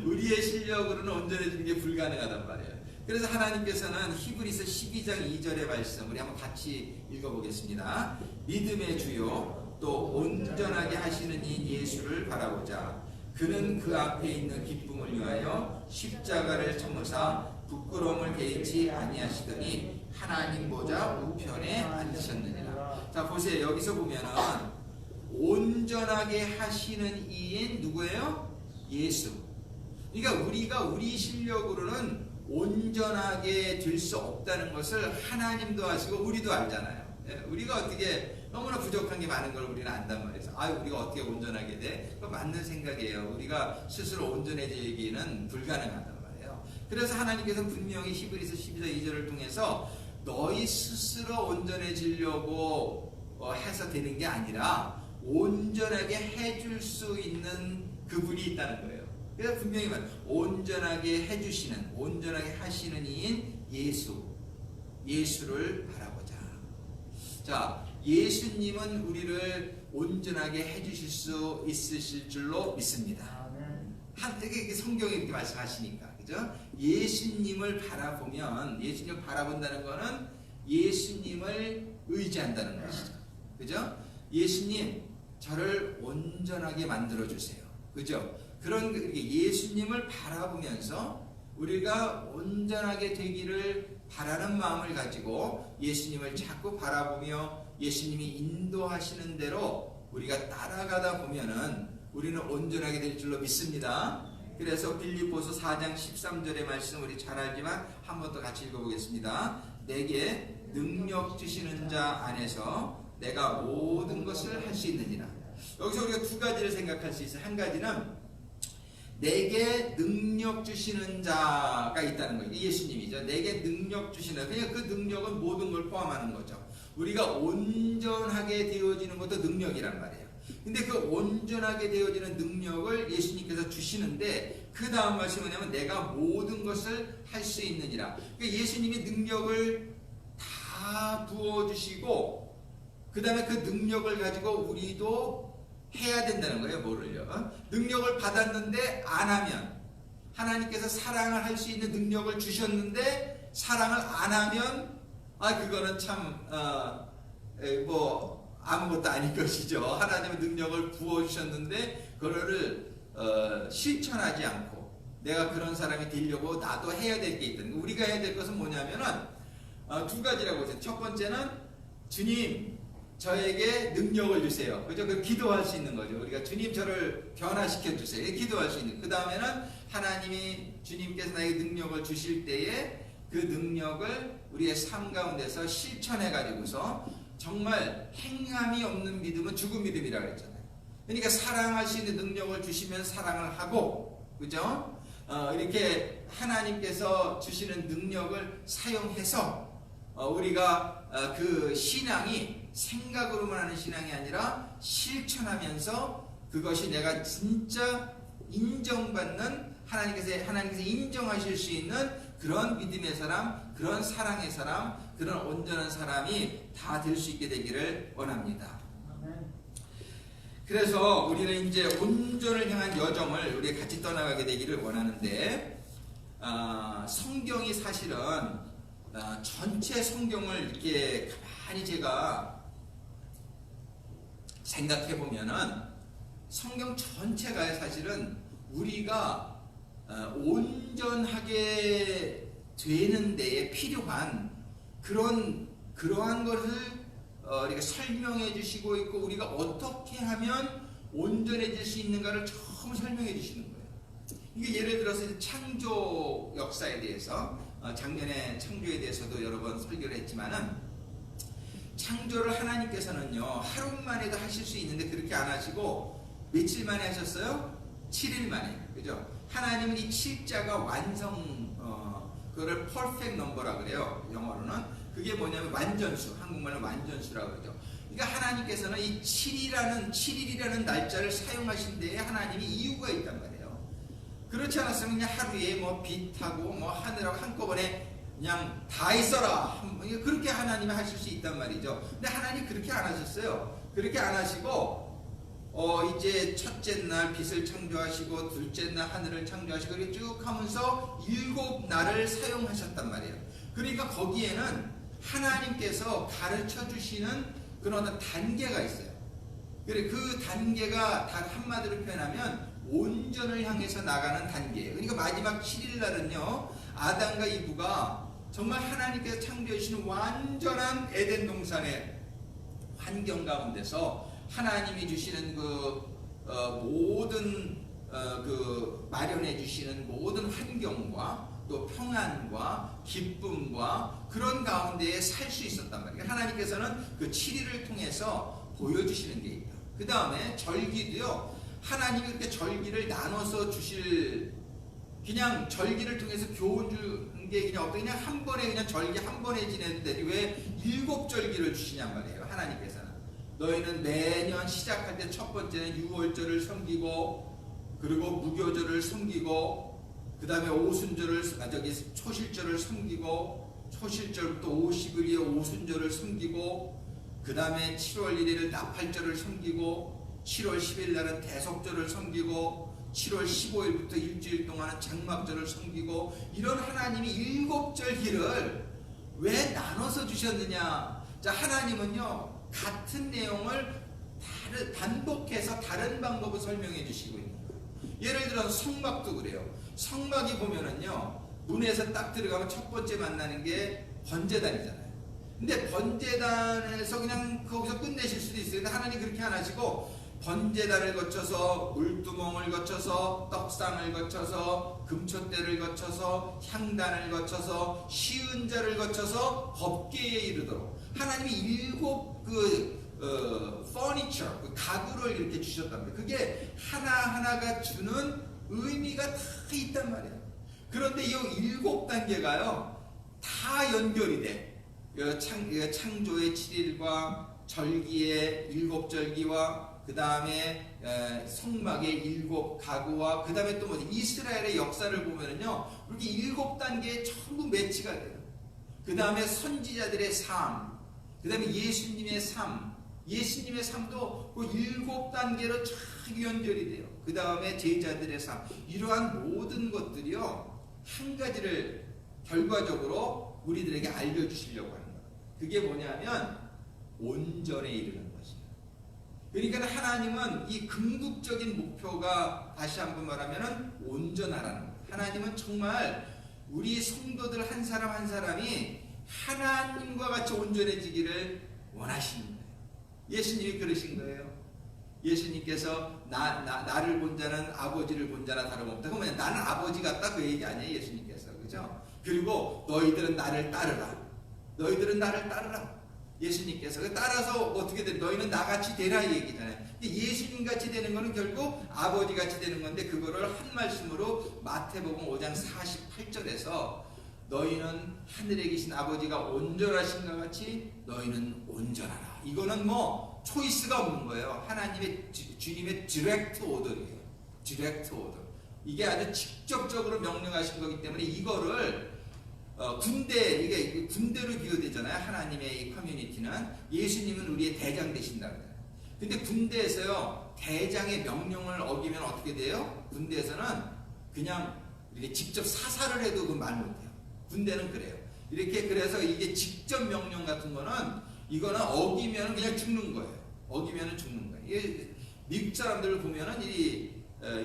우리의 실력으로는 온전해지는 게 불가능하단 말이에요. 그래서 하나님께서는 히브리서 12장 2절의 말씀 우리 한번 같이 읽어보겠습니다. 믿음의 주요 또 온전하게 하시는 이 예수를 바라보자. 그는 그 앞에 있는 기쁨을 위하여 십자가를 참으사 부끄러움을 개의치 아니하시더니 하나님 보좌 우편에 앉으셨느니라. 자 보세요. 여기서 보면은 온전하게 하시는 이인 누구예요? 예수. 그러니까 우리가 우리 실력으로는 온전하게 될 수 없다는 것을 하나님도 아시고 우리도 알잖아요. 우리가 어떻게 너무나 부족한 게 많은 걸 우리는 안단 말이에요. 우리가 어떻게 온전하게 돼? 그거 맞는 생각이에요. 우리가 스스로 온전해지기는 불가능하단 말이에요. 그래서 하나님께서 분명히 히브리서 12장 2절을 통해서 너희 스스로 온전해지려고 해서 되는 게 아니라 온전하게 해줄 수 있는 그분이 있다는 거예요. 그래서 분명히 온전하게 해주시는, 온전하게 하시는 이인 예수를 바라보자. 자, 예수님은 우리를 온전하게 해주실 수 있으실 줄로 믿습니다. 이게 성경이 이렇게 말씀하시니까, 그죠? 예수님을 바라보면, 예수님을 바라본다는 것은 예수님을 의지한다는 것이죠. 그죠? 예수님, 저를 온전하게 만들어주세요. 그죠? 그런 예수님을 바라보면서 우리가 온전하게 되기를 바라는 마음을 가지고 예수님을 자꾸 바라보며 예수님이 인도하시는 대로 우리가 따라가다 보면은 우리는 온전하게 될 줄로 믿습니다. 그래서 빌립보서 4장 13절의 말씀 우리 잘 알지만 한 번 더 같이 읽어보겠습니다. 내게 능력 주시는 자 안에서 내가 모든 것을 할 수 있느니라. 여기서 우리가 두 가지를 생각할 수 있어요. 한 가지는 내게 능력 주시는 자가 있다는 거예요. 예수님이죠. 내게 능력 주시는, 그러니까 그 능력은 모든 걸 포함하는 거죠. 우리가 온전하게 되어지는 것도 능력이란 말이에요. 근데 그 온전하게 되어지는 능력을 예수님께서 주시는데 그 다음 말씀이 뭐냐면 내가 모든 것을 할 수 있느니라. 그러니까 예수님이 능력을 다 부어주시고 그 다음에 그 능력을 가지고 우리도 해야 된다는 거예요. 뭐를요? 능력을 받았는데 안 하면, 하나님께서 사랑을 할 수 있는 능력을 주셨는데 사랑을 안 하면 그거는 참 아무것도 아닌 것이죠. 하나님의 능력을 부어주셨는데 그거를 실천하지 않고 내가 그런 사람이 되려고 나도 해야 될 게 있다는 거. 우리가 해야 될 것은 뭐냐면은 두 가지라고 했어요. 첫 번째는 주님 저에게 능력을 주세요. 그죠? 그 기도할 수 있는 거죠. 우리가 주님 저를 변화시켜 주세요. 기도할 수 있는. 그 다음에는 하나님이 주님께서 나에게 능력을 주실 때에 그 능력을 우리의 삶 가운데서 실천해 가지고서 정말 행함이 없는 믿음은 죽은 믿음이라고 했잖아요. 그러니까 사랑할 수 있는 능력을 주시면 사랑을 하고, 그죠? 이렇게 하나님께서 주시는 능력을 사용해서 우리가 그 신앙이 생각으로만 하는 신앙이 아니라 실천하면서 그것이 내가 진짜 인정받는 하나님께서 인정하실 수 있는 그런 믿음의 사람, 그런 사랑의 사람, 그런 온전한 사람이 다 될 수 있게 되기를 원합니다. 그래서 우리는 이제 온전을 향한 여정을 우리 같이 떠나가게 되기를 원하는데, 성경이 사실은 전체 성경을 이렇게 가만히 제가 생각해 보면은 성경 전체가 사실은 우리가 온전하게 되는 데에 필요한 그러한 것을 이렇게 설명해 주시고 있고, 우리가 어떻게 하면 온전해질 수 있는가를 처음 설명해 주시는 거예요. 이게 예를 들어서 창조 역사에 대해서 작년에 창조에 대해서도 여러 번 설교를 했지만은, 창조를 하나님께서는요 하루 만에도 하실 수 있는데 그렇게 안 하시고 며칠 만에 하셨어요? 7일 만에. 그죠? 하나님은 이 7자가 그거를 perfect number라 그래요. 영어로는. 그게 뭐냐면 완전수, 한국말로 완전수라고 그러죠. 그러니까 하나님께서는 이 7일이라는 날짜를 사용하신 데에 하나님이 이유가 있단 말이에요. 그렇지 않았으면 그냥 하루에 뭐 빛하고 뭐 하늘하고 한꺼번에 그냥 다 있어라, 그렇게 하나님이 하실 수 있단 말이죠. 근데 하나님 그렇게 안 하셨어요. 그렇게 안 하시고 이제 첫째 날 빛을 창조하시고 둘째 날 하늘을 창조하시고 이렇게 쭉 하면서 7날을 사용하셨단 말이에요. 그러니까 거기에는 하나님께서 가르쳐 주시는 그런 어떤 단계가 있어요. 그래, 그 단계가 한마디로 표현하면 온전을 향해서 나가는 단계예요. 그러니까 마지막 7일 날은요, 아담과 이브가 정말 하나님께서 창조해 주시는 완전한 에덴 동산의 환경 가운데서 하나님이 주시는 모든 마련해 주시는 모든 환경과 또 평안과 기쁨과 그런 가운데에 살 수 있었단 말이에요. 하나님께서는 그 7일을 통해서 보여주시는 게 있다. 그 다음에 절기도요, 하나님이 그렇게 절기를 나눠서 주실, 그냥 절기를 통해서 교훈 주는 게 그냥 한 번에 그냥 절기 한 번에 지내도 되지 왜 7절기를 주시냔 말이에요. 하나님께서는 너희는 매년 시작할 때 첫 번째는 유월절을 섬기고, 그리고 무교절을 섬기고, 그 다음에 초실절을 섬기고, 초실절부터 50일에 오순절을 섬기고, 그 다음에 7월 1일을 나팔절을 섬기고, 7월 10일 날은 대속절을 섬기고, 7월 15일부터 일주일 동안은 장막절을 섬기고, 이런 하나님이 7절기를 왜 나눠서 주셨느냐? 자, 하나님은요 같은 내용을 반복해서 다른 방법을 설명해 주시고 있는 거예요. 예를 들어서 성막도 그래요. 성막이 보면은요, 문에서 딱 들어가면 첫 번째 만나는 게 번제단이잖아요. 근데 번제단에서 그냥 거기서 끝내실 수도 있어요. 근데 하나님 그렇게 안 하시고 번제단을 거쳐서 물두멍을 거쳐서 떡상을 거쳐서 금촛대를 거쳐서 향단을 거쳐서 시은자를 거쳐서 법궤에 이르도록 하나님이 7 furniture, 가구를 이렇게 주셨답니다. 그게 하나하나가 주는 의미가 다 있단 말이에요. 그런데 이 7단계가요 다 연결이 돼. 창조의 7일과 절기의 7절기와 그 다음에 성막의 7 가구와 그 다음에 또 뭐지, 이스라엘의 역사를 보면은요 이렇게 7단계에 전부 매치가 돼요. 그 다음에 선지자들의 삶, 그 다음에 예수님의 삶, 예수님의 삶도 그 7단계로 쫙 연결이 돼요. 그 다음에 제자들의 삶, 이러한 모든 것들이요 한 가지를 결과적으로 우리들에게 알려주시려고 하는 거예요. 그게 뭐냐면 온전에 이르는 것이에요. 그러니까 하나님은 이 궁극적인 목표가 다시 한번 말하면 온전하라는 거예요. 하나님은 정말 우리 성도들 한 사람 한 사람이 하나님과 같이 온전해지기를 원하시는 거예요. 예수님이 그러신 거예요. 예수님께서 나를 본 자는 아버지를 본 자나 다름없다. 그러면 나는 아버지 같다 그 얘기 아니에요, 예수님께서. 그죠? 그리고 너희들은 나를 따르라. 너희들은 나를 따르라. 예수님께서 따라서 어떻게 돼? 너희는 나같이 되라 이 얘기잖아요. 예수님 같이 되는 거는 결국 아버지 같이 되는 건데 그거를 한 말씀으로 마태복음 5장 48절에서 너희는 하늘에 계신 아버지가 온전하신 것 같이 너희는 온전하라. 이거는 뭐 초이스가 없는 거예요. 하나님의 주님의 디렉트 오더예요. 디렉트 오더. 이게 아주 직접적으로 명령하신 거기 때문에 이거를 이게 군대로 비유되잖아요. 하나님의 이 커뮤니티는 예수님은 우리의 대장 되신다고 해요. 근데 군대에서요 대장의 명령을 어기면 어떻게 돼요? 군대에서는 그냥 이렇게 직접 사살을 해도 그 말 못해요. 군대는 그래요. 이렇게 그래서 이게 직접 명령 같은 거는 이거는 어기면 그냥 죽는 거예요. 어기면 죽는 거예요. 이게 미국 사람들을 보면은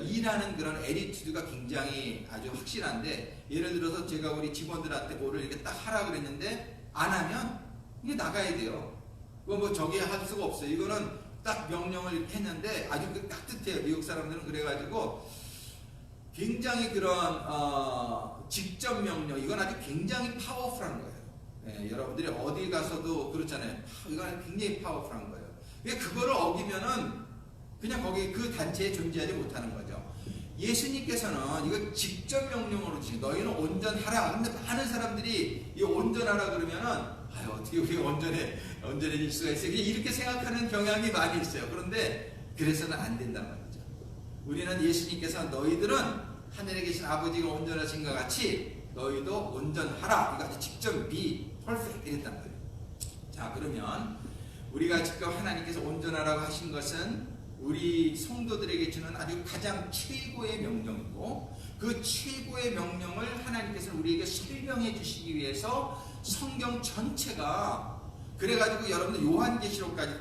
일하는 그런 애리튜드가 굉장히 아주 확실한데, 예를 들어서 제가 우리 직원들한테 뭐를 이렇게 딱 하라 그랬는데 안 하면 이게 나가야 돼요. 그거 뭐 저기 할 수가 없어요. 이거는 딱 명령을 이렇게 했는데 아주 따뜻해요. 미국 사람들은 그래가지고 굉장히 그런 직접 명령, 이건 아주 굉장히 파워풀한 거예요. 예, 여러분들이 어디 가서도 그렇잖아요. 이건 굉장히 파워풀한 거예요. 그거를 어기면은 그냥 거기 그 단체에 존재하지 못하는 거죠. 예수님께서는 이거 직접 명령으로 주신 너희는 온전하라. 근데 많은 사람들이 이 온전하라 그러면은 어떻게 우리가 온전해질 수가 있어요? 이렇게 생각하는 경향이 많이 있어요. 그런데 그래서는 안 된단 말이죠. 우리는 예수님께서 너희들은 하늘에 계신 아버지가 온전하신 것 같이 너희도 온전하라. 이거 아주 직접 be perfect 이랬단 말이에요. 자, 그러면 우리가 지금 하나님께서 온전하라고 하신 것은 우리 성도들에게 주는 아주 가장 최고의 명령이고, 그 최고의 명령을 하나님께서 우리에게 설명해 주시기 위해서 성경 전체가, 그래가지고 여러분들 요한계시록까지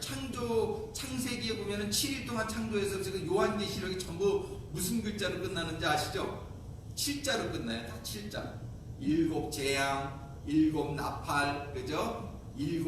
창세기에 보면은 7일 동안 창조해서 지금 요한계시록이 전부 무슨 글자로 끝나는지 아시죠? 7자로 끝나요. 다 7자. 7 재앙, 7 나팔, 그죠? 7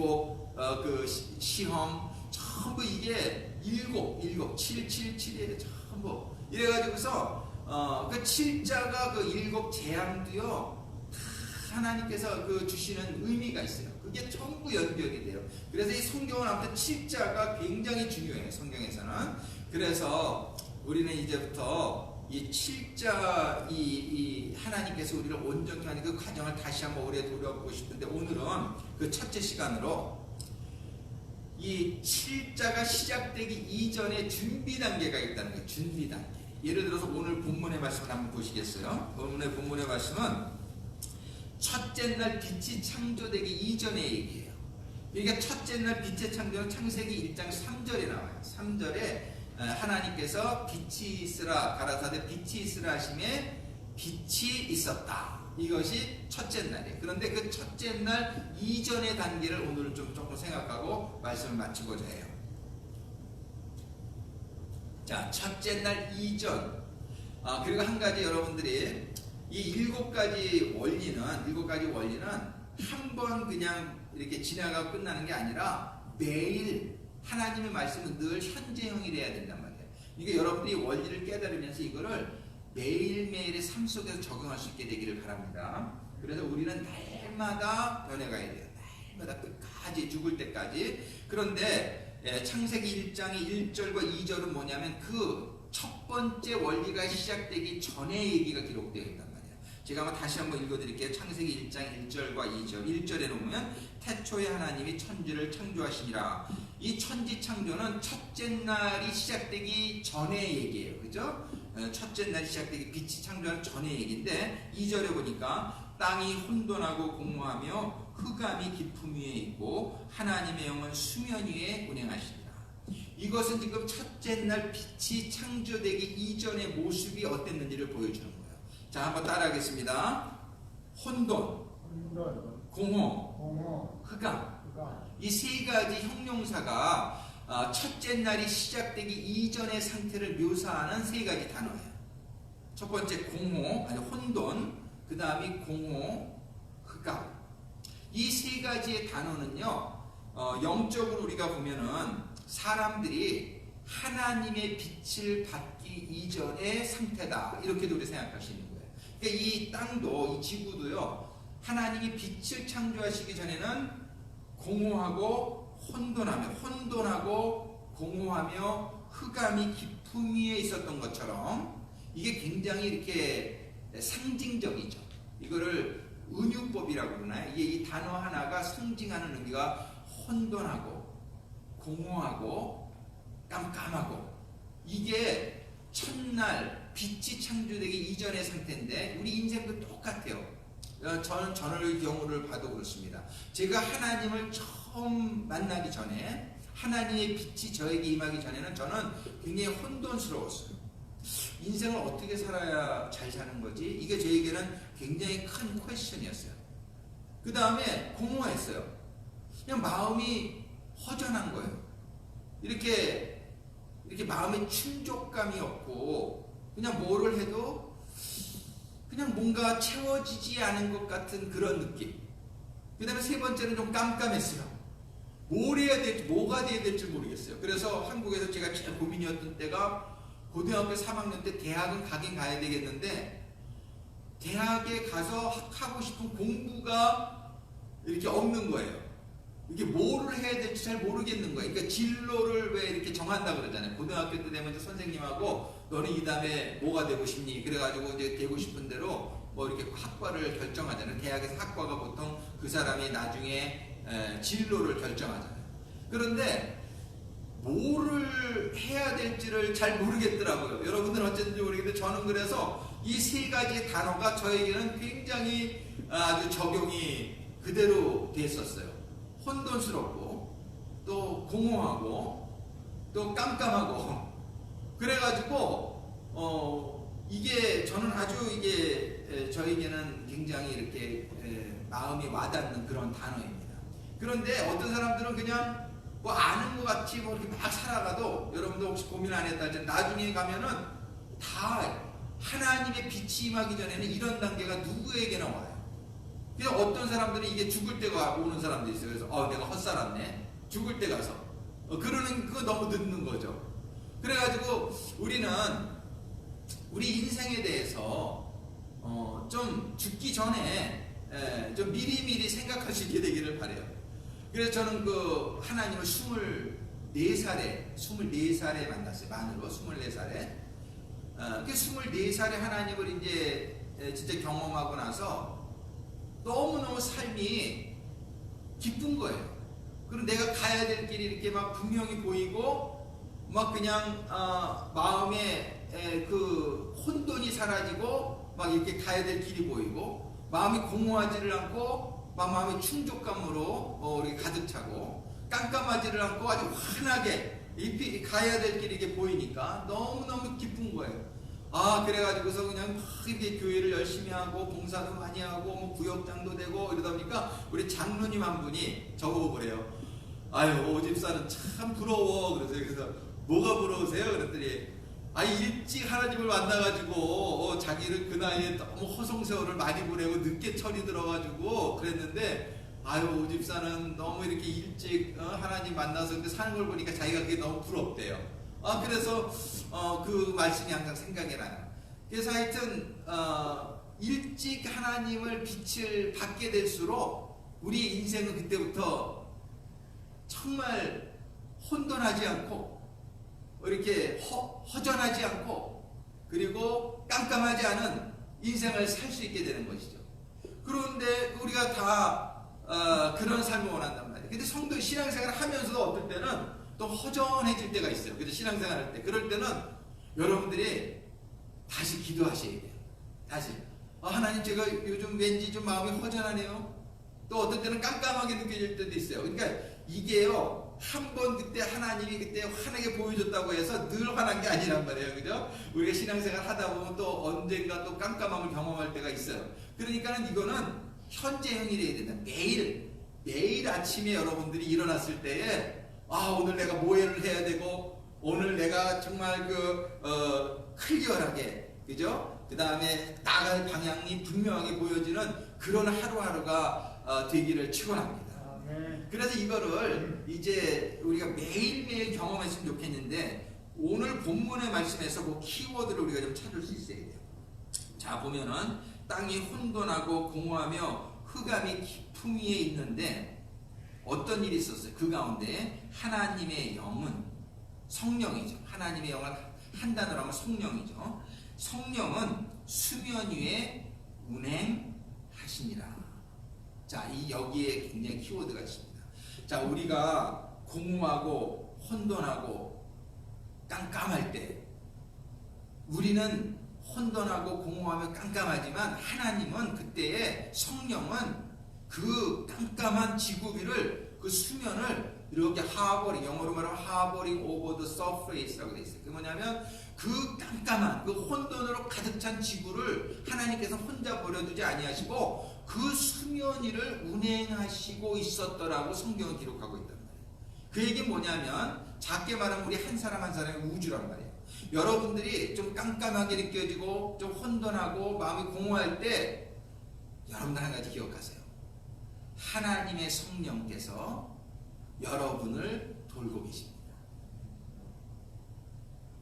시험, 전부 이게 7이에요. 전부. 이래가지고서 그 7자가 그 7 재앙도요 다 하나님께서 그 주시는 의미가 있어요. 그게 전부 연결이 돼요. 그래서 이 성경은 아무튼 7자가 굉장히 중요해요. 성경에서는. 그래서 우리는 이제부터 이 7자 이 하나님께서 우리를 온전히 하는 그 과정을 다시 한번 오래 돌아보고 싶은데, 오늘은 그 첫째 시간으로 이 7자가 시작되기 이전에 준비 단계가 있다는 거예요. 준비 단계. 예를 들어서 오늘 본문의 말씀을 한번 보시겠어요? 오늘 본문의 말씀은 첫째 날 빛이 창조되기 이전의 얘기예요. 그러니까 첫째 날 빛의 창조는 창세기 1장 3절에 나와요. 3절에 하나님께서 빛이 있으라 가라사대 빛이 있으라 하심에 빛이 있었다. 이것이 첫째 날이에요. 그런데 그 첫째 날 이전의 단계를 오늘 좀 조금 생각하고 말씀을 마치고자 해요. 자, 첫째 날 이전. 그리고 한 가지 여러분들이 이 7가지 원리는 한 번 그냥 이렇게 지나가고 끝나는 게 아니라 매일 하나님의 말씀은 늘 현재형이 돼야 된단 말이에요. 이게 여러분들이 원리를 깨달으면서 이거를 매일매일의 삶 속에서 적용할 수 있게 되기를 바랍니다. 그래서 우리는 날마다 변해가야 돼요. 날마다 끝까지, 죽을 때까지. 그런데 창세기 1장의 1절과 2절은 뭐냐면 그 첫 번째 원리가 시작되기 전의 얘기가 기록되어 있단 말이에요. 제가 한번 다시 한번 읽어드릴게요. 창세기 1장 1절과 2절. 1절에 보면 태초에 하나님이 천지를 창조하시니라. 이 천지 창조는 첫째 날이 시작되기 전의 얘기예요. 그죠? 첫째 날이 시작되기 빛이 창조하는 전의 얘기인데, 2절에 보니까 땅이 혼돈하고 공허하며 흑암이 깊음 위에 있고 하나님의 영은 수면 위에 운행하시니라. 이것은 지금 첫째 날 빛이 창조되기 이전의 모습이 어땠는지를 보여주는 거예요. 자, 한번 따라하겠습니다. 혼돈, 공허, 흑암. 이 세 가지 형용사가 첫째 날이 시작되기 이전의 상태를 묘사하는 세 가지 단어예요. 첫 번째 혼돈, 그 다음이 공허, 흑암. 이 세 가지의 단어는요, 영적으로 우리가 보면은 사람들이 하나님의 빛을 받기 이전의 상태다. 이렇게도 우리 생각할 수 있는 거예요. 그러니까 이 땅도, 이 지구도요, 하나님이 빛을 창조하시기 전에는 공허하고 혼돈하고 공허하며 흑암이 깊음 위에 있었던 것처럼, 이게 굉장히 이렇게 상징적이죠. 이거를 은유법이라고 그러나요? 이게 이 단어 하나가 상징하는 의미가 혼돈하고 공허하고 깜깜하고, 이게 첫날 빛이 창조되기 이전의 상태인데 우리 인생도 똑같아요. 저는 경우를 봐도 그렇습니다. 제가 하나님을 처음 만나기 전에, 하나님의 빛이 저에게 임하기 전에는 저는 굉장히 혼돈스러웠어요. 인생을 어떻게 살아야 잘 사는 거지? 이게 저에게는 굉장히 큰 퀘스천이었어요. 그 다음에 공허했어요. 그냥 마음이 허전한 거예요. 이렇게 마음에 충족감이 없고, 그냥 뭐를 해도 그냥 뭔가 채워지지 않은 것 같은 그런 느낌. 그 다음에 세 번째는 좀 깜깜했어요. 뭘 해야 될지, 뭐가 돼야 될지 모르겠어요. 그래서 한국에서 제가 제일 고민이었던 때가 고등학교 3학년 때 대학은 가긴 가야 되겠는데, 대학에 가서 하고 싶은 공부가 이렇게 없는 거예요. 이게 뭐를 해야 될지 잘 모르겠는 거예요. 그러니까 진로를 왜 이렇게 정한다 그러잖아요. 고등학교 때 되면 이제 선생님하고 너는 이 다음에 뭐가 되고 싶니? 그래가지고 이제 되고 싶은 대로 뭐 이렇게 학과를 결정하잖아요. 대학에서 학과가 보통 그 사람이 나중에 진로를 결정하잖아요. 그런데 뭐를 해야 될지를 잘 모르겠더라고요. 여러분들은 어쨌든지 모르겠는데 저는 그래서 이 세 가지 단어가 저에게는 굉장히 아주 적용이 그대로 됐었어요. 혼돈스럽고 또 공허하고 또 깜깜하고, 그래가지고 이게 저는 아주 이게 저에게는 굉장히 이렇게 마음이 와닿는 그런 단어입니다. 그런데 어떤 사람들은 그냥 뭐 아는 것 같이 뭐 이렇게 막 살아가도, 여러분도 혹시 고민 안 했다 할지 나중에 가면은 다 하나님의 빛이 임하기 전에는 이런 단계가 누구에게나 와요. 그래서 어떤 사람들은 이게 죽을 때가 오는 사람도 있어요. 그래서 내가 헛살았네. 죽을 때 가서 그러는 그거 너무 늦는 거죠. 그래가지고 우리는 우리 인생에 대해서 좀 죽기 전에 좀 미리미리 생각할 수 있게 되기를 바래요. 그래서 저는 그 하나님을 24살에 만났어요. 만으로 24살에. 그 24살에 하나님을 이제 진짜 경험하고 나서 너무너무 삶이 기쁜 거예요. 그리고 내가 가야 될 길이 이렇게 막 분명히 보이고, 막 그냥 마음에 그 혼돈이 사라지고, 막 이렇게 가야 될 길이 보이고, 마음이 공허하지를 않고, 막 마음의 충족감으로 이렇게 가득 차고, 깜깜하지를 않고 아주 환하게 가야 될 길이 이렇게 보이니까 너무너무 기쁜 거예요. 그래가지고서 그냥 막 이렇게 교회를 열심히 하고 봉사도 많이 하고 뭐 구역장도 되고 이러다 보니까 우리 장로님 한 분이 저보고 그래요. 오 집사는 참 부러워. 그래서 뭐가 부러우세요? 그랬더니 일찍 하나님을 만나가지고 자기를 그 나이에 너무 허송세월을 많이 보내고 늦게 철이 들어가지고 그랬는데, 오 집사는 너무 이렇게 일찍 하나님 만나서 사는 걸 보니까 자기가 그게 너무 부럽대요. 그래서 그 말씀이 항상 생각이 나요. 그래서 하여튼 일찍 하나님을 빛을 받게 될수록 우리 인생은 그때부터 정말 혼돈하지 않고 이렇게 허전하지 않고 그리고 깜깜하지 않은 인생을 살 수 있게 되는 것이죠. 그런데 우리가 다 그런 삶을 원한단 말이에요. 근데 성도 신앙생활을 하면서도 어떨 때는 또 허전해질 때가 있어요. 그래서 신앙생활 할 때. 그럴 때는 여러분들이 다시 기도하셔야 돼요. 다시. 하나님 제가 요즘 왠지 좀 마음이 허전하네요. 또 어떤 때는 깜깜하게 느껴질 때도 있어요. 그러니까 이게요, 한 번 그때 하나님이 그때 환하게 보여줬다고 해서 늘 환한 게 아니란 말이에요. 그죠? 우리가 신앙생활 하다 보면 또 언젠가 또 깜깜함을 경험할 때가 있어요. 그러니까는 이거는 현재형이 돼야 된다. 매일 아침에 여러분들이 일어났을 때에 오늘 내가 뭐를 해야 되고, 오늘 내가 정말 클리어하게, 그죠? 그 다음에 나갈 방향이 분명하게 보여지는 그런 하루하루가 되기를 축원합니다. 그래서 이거를 이제 우리가 매일매일 경험했으면 좋겠는데, 오늘 본문의 말씀에서 그 키워드를 우리가 좀 찾을 수 있어야 돼요. 자, 보면은 땅이 혼돈하고 공허하며 흑암이 깊음 위에 있는데 어떤 일이 있었어요? 그 가운데 하나님의 영은 성령이죠. 하나님의 영은 한 단어로 하면 성령이죠. 성령은 수면 위에 운행하시니라. 자, 이 여기에 굉장히 키워드가 있습니다. 자, 우리가 공허하고 혼돈하고 깜깜할 때 우리는 혼돈하고 공허하며 깜깜하지만 하나님은 그때의 성령은 그 깜깜한 지구 위를 그 수면을 이렇게 하버링, 영어로 말하면 하버링 오버 더 서페이스라고 되어 있어요. 그게 뭐냐면 그 깜깜한 그 혼돈으로 가득 찬 지구를 하나님께서 혼자 버려두지 아니하시고 그 수면 위를 운행하시고 있었더라고 성경은 기록하고 있단 말이에요. 그 얘기 뭐냐면 작게 말하면 우리 한 사람 한 사람의 우주란 말이에요. 여러분들이 좀 깜깜하게 느껴지고 좀 혼돈하고 마음이 공허할 때 여러분들 한 가지 기억하세요. 하나님의 성령께서 여러분을 돌고 계십니다.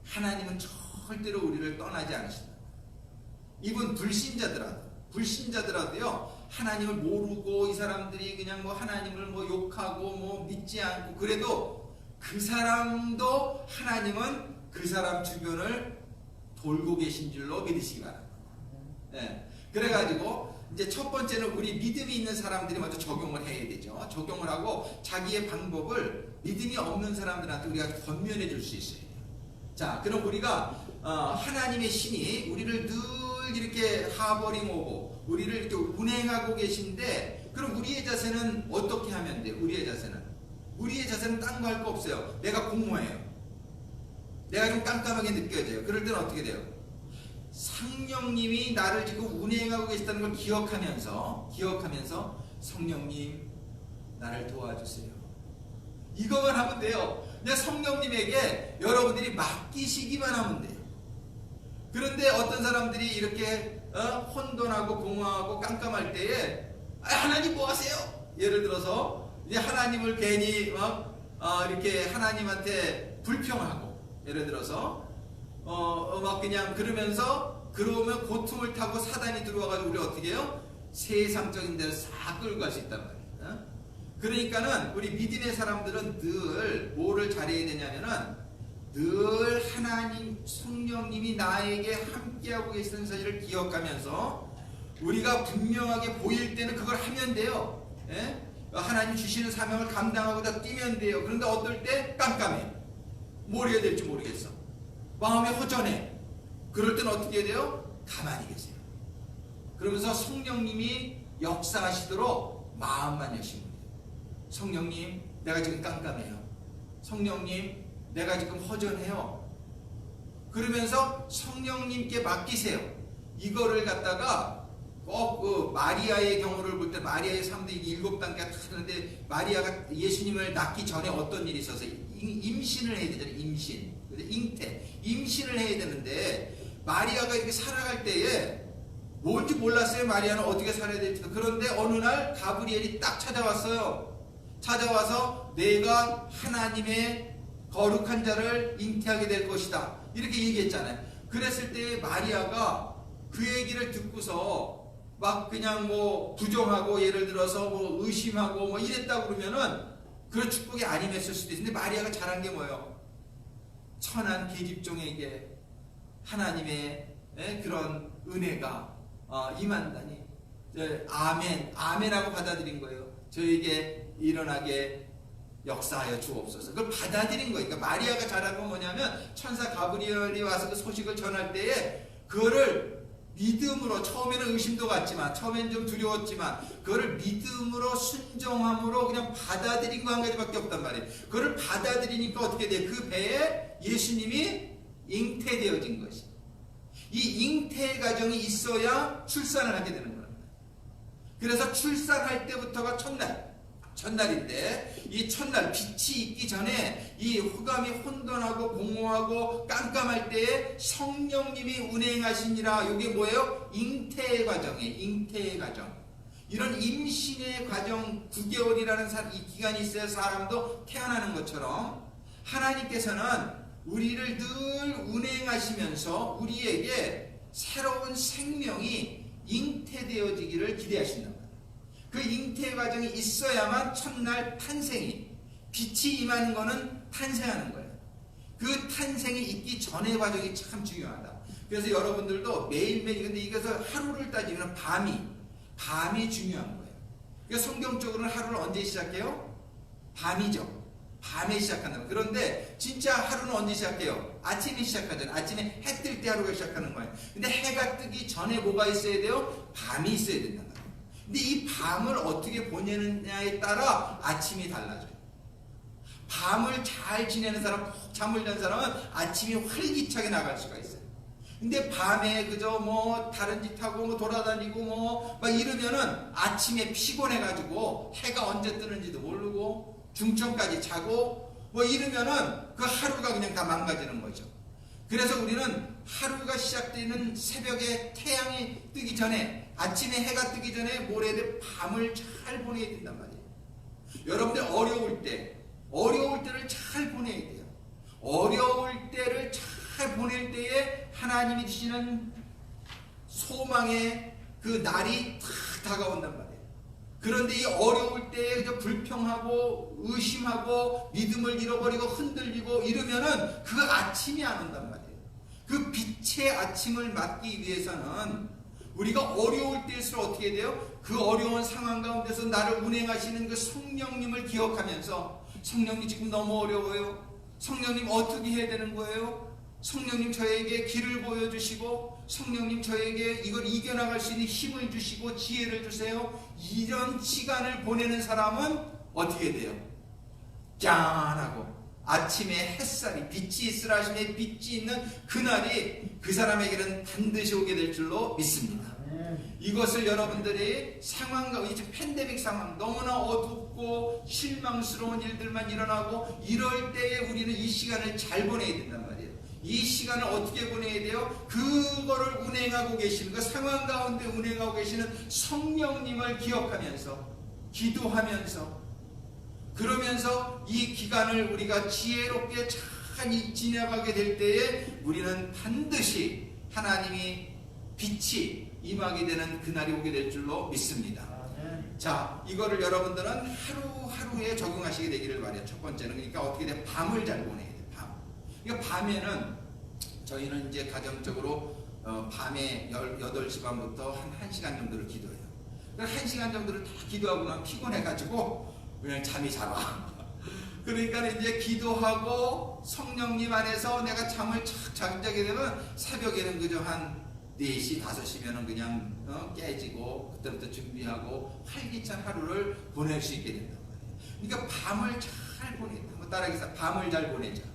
하나님은 절대로 우리를 떠나지 않으신다. 이분 불신자들하고요 하나님을 모르고 이 사람들이 그냥 뭐 하나님을 뭐 욕하고 뭐 믿지 않고 그래도 그 사람도 하나님은 그 사람 주변을 돌고 계신 줄로 믿으시기 바랍니다. 네. 그래가지고 이제 첫 번째는 우리 믿음이 있는 사람들이 먼저 적용을 해야 되죠. 적용을 하고 자기의 방법을 믿음이 없는 사람들한테 우리가 권면해 줄 수 있어야 돼요. 자, 그럼 우리가 하나님의 신이 우리를 늘 이렇게 하버링 오고 우리를 이렇게 운행하고 계신데 그럼 우리의 자세는 어떻게 하면 돼요? 우리의 자세는 딴 거 할 거 없어요. 내가 공허해요. 내가 좀 깜깜하게 느껴져요. 그럴 때는 어떻게 돼요? 성령님이 나를 지금 운행하고 계시다는 걸 기억하면서 성령님 나를 도와주세요. 이거만 하면 돼요. 그냥 성령님에게 여러분들이 맡기시기만 하면 돼요. 그런데 어떤 사람들이 이렇게 혼돈하고 공허하고 깜깜할 때에 하나님 뭐 하세요? 예를 들어서 이제 하나님을 괜히 이렇게 하나님한테 불평하고 예를 들어서 막 그냥 그러면 고통을 타고 사단이 들어와가지고 우리 어떻게 해요? 세상적인 데로 싹 끌고 갈 수 있단 말이에요. 그러니까는 우리 믿음의 사람들은 늘 뭐를 잘해야 되냐면은 늘 하나님 성령님이 나에게 함께하고 계시는 사실을 기억하면서 우리가 분명하게 보일 때는 그걸 하면 돼요. 예? 하나님 주시는 사명을 감당하고 다 뛰면 돼요. 그런데 어떨 때 깜깜해. 뭘 해야 될지 모르겠어. 마음이 허전해. 그럴 때는 어떻게 해야 돼요? 가만히 계세요. 그러면서 성령님이 역사하시도록 마음만 여시면 돼요. 성령님, 내가 지금 깜깜해요. 성령님, 내가 지금 허전해요. 그러면서 성령님께 맡기세요. 이거를 갖다가 꼭 그 마리아의 경우를 볼 때 마리아의 삶도 이게 7단계가 다 하는데 마리아가 예수님을 낳기 전에 어떤 일이 있어서 임신을 해야 되잖아요. 임신을 해야 되는데 마리아가 이렇게 살아갈 때에 뭔지 몰랐어요. 마리아는 어떻게 살아야 될지도. 그런데 어느 날 가브리엘이 딱 찾아왔어요. 찾아와서 내가 하나님의 거룩한 자를 잉태하게 될 것이다. 이렇게 얘기했잖아요. 그랬을 때 마리아가 그 얘기를 듣고서 막 그냥 뭐 부정하고 예를 들어서 뭐 의심하고 뭐 이랬다 그러면은 그런 축복이 안 임했을 수도 있는데 마리아가 잘한 게 뭐예요? 천한 계집종에게 하나님의 그런 은혜가 임한다니 아멘하고 받아들인 거예요. 저에게 일어나게 역사하여 주옵소서. 그걸 받아들인 거예요. 그러니까 마리아가 잘한 건 뭐냐면 천사 가브리엘이 와서 그 소식을 전할 때에 그거를 믿음으로 처음에는 의심도 갔지만 처음에는 좀 두려웠지만 그거를 믿음으로 순종함으로 그냥 받아들인 거 한 가지밖에 없단 말이에요. 그거를 받아들이니까 어떻게 돼요? 그 배에 예수님이 잉태되어진 것이. 이 잉태 과정이 있어야 출산을 하게 되는 겁니다. 그래서 출산할 때부터가 첫날인데 이 첫날 빛이 있기 전에 이 흑암이 혼돈하고 공허하고 깜깜할 때에 성령님이 운행하시니라. 이게 뭐예요? 잉태의 과정이에요. 잉태의 과정. 이런 임신의 과정 9개월이라는 이 기간이 있어야 사람도 태어나는 것처럼 하나님께서는 우리를 늘 운행하시면서 우리에게 새로운 생명이 잉태되어지기를 기대하신단 말이에요. 그 잉태 과정이 있어야만 첫날 탄생이, 빛이 임하는 거는 탄생하는 거예요. 그 탄생이 있기 전의 과정이 참 중요하다. 그래서 여러분들도 매일매일, 근데 이것을 하루를 따지면 밤이 중요한 거예요. 그러니까 성경적으로는 하루를 언제 시작해요? 밤이죠. 밤에 시작한다. 그런데 진짜 하루는 언제 시작해요? 아침에 시작하잖아요. 아침에 해 뜰 때 하루가 시작하는 거예요. 근데 해가 뜨기 전에 뭐가 있어야 돼요? 밤이 있어야 된단 말이에요. 근데 이 밤을 어떻게 보내느냐에 따라 아침이 달라져요. 밤을 잘 지내는 사람, 푹 잠을 자는 사람은 아침이 활기차게 나갈 수가 있어요. 근데 밤에 그저 뭐 다른 짓 하고 뭐 돌아다니고 뭐 막 이러면은 아침에 피곤해가지고 해가 언제 뜨는지도 모르고 중천까지 자고 뭐 이러면은 그 하루가 그냥 다 망가지는 거죠. 그래서 우리는 하루가 시작되는 새벽에 태양이 뜨기 전에, 아침에 해가 뜨기 전에 뭘 해야 돼? 밤을 잘 보내야 된단 말이에요. 여러분들 어려울 때를 잘 보내야 돼요. 어려울 때를 잘 보낼 때에 하나님이 주시는 소망의 그 날이 탁 다가온단 말이에요. 그런데 이 어려울 때에 불평하고 의심하고 믿음을 잃어버리고 흔들리고 이러면은 그 아침이 안 온단 말이에요. 그 빛의 아침을 맞기 위해서는 우리가 어려울 때일수록 어떻게 돼요? 그 어려운 상황 가운데서 나를 운행하시는 그 성령님을 기억하면서, 성령님 지금 너무 어려워요. 성령님 어떻게 해야 되는 거예요? 성령님 저에게 길을 보여주시고, 성령님 저에게 이걸 이겨나갈 수 있는 힘을 주시고 지혜를 주세요. 이런 시간을 보내는 사람은 어떻게 돼요? 짠하고 아침에 햇살이, 빛이 있으라 하심에 빛이 있는 그날이 그 사람에게는 반드시 오게 될 줄로 믿습니다. 이것을 여러분들이 상황과, 이제 팬데믹 상황, 너무나 어둡고 실망스러운 일들만 일어나고 이럴 때에 우리는 이 시간을 잘 보내야 된단 말이에요. 이 시간을 어떻게 보내야 돼요? 그거를 운행하고 계시는, 그 상황 가운데 운행하고 계시는 성령님을 기억하면서, 기도하면서, 그러면서 이 기간을 우리가 지혜롭게 잘 지나가게 될 때에 우리는 반드시 하나님이 빛이 임하게 되는 그날이 오게 될 줄로 믿습니다. 자, 이거를 여러분들은 하루하루에 적용하시게 되기를 바라요. 첫 번째는, 그러니까 어떻게 돼? 밤을 잘 보내야 돼요. 밤. 그러니까 밤에는 저희는 이제 가정적으로 밤에 8시 반부터 한 1시간 정도를 기도해요. 그러니까 1시간 정도를 다 기도하고 나면 피곤해가지고 그냥 잠이 잘 와. 그러니까 이제 기도하고 성령님 안에서 내가 잠을 착 자게 되면 새벽에는 그저 한 4시, 5시면은 그냥 깨지고 그때부터 준비하고 활기찬 하루를 보낼 수 있게 된단 말이에요. 그러니까 밤을 잘 보내자. 한번 따라하겠습니다. 밤을 잘 보내자.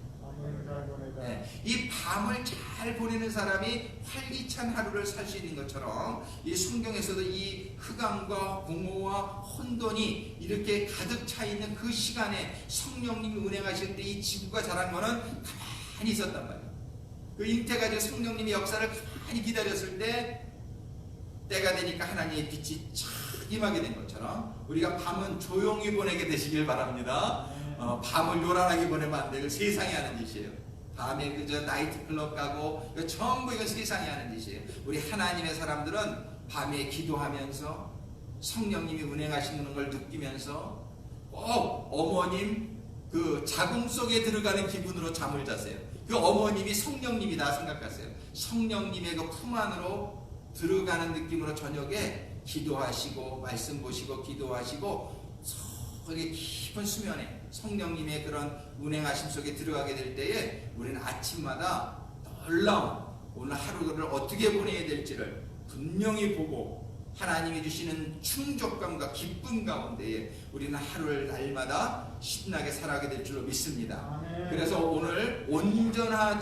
네, 이 밤을 잘 보내는 사람이 활기찬 하루를 살 수 있는 것처럼 이 성경에서도 이 흑암과 공허와 혼돈이 이렇게 가득 차 있는 그 시간에 성령님이 운행하실 때 이 지구가 자란 거는 가만히 있었단 말이에요. 그 잉태가지고 성령님이 역사를 가만히 기다렸을 때 때가 되니까 하나님의 빛이 착 임하게 된 것처럼 우리가 밤은 조용히 보내게 되시길 바랍니다. 밤을 요란하게 보내면 안 돼요. 세상이 하는 짓이에요. 밤에 그저 나이트클럽 가고 전부 이건 세상이 하는 짓이에요. 우리 하나님의 사람들은 밤에 기도하면서 성령님이 운행하시는 걸 느끼면서 꼭 어머님 그 자궁 속에 들어가는 기분으로 잠을 자세요. 그 어머님이 성령님이다 생각하세요. 성령님의 그 품 안으로 들어가는 느낌으로 저녁에 기도하시고 말씀 보시고 기도하시고 속에 깊은 수면에 성령님의 그런 운행하심 속에 들어가게 될 때에 우리는 아침마다 놀라운 오늘 하루를 어떻게 보내야 될지를 분명히 보고 하나님이 주시는 충족감과 기쁨 가운데에 우리는 하루를 날마다 신나게 살아가게 될 줄로 믿습니다. 그래서 오늘 온전하라는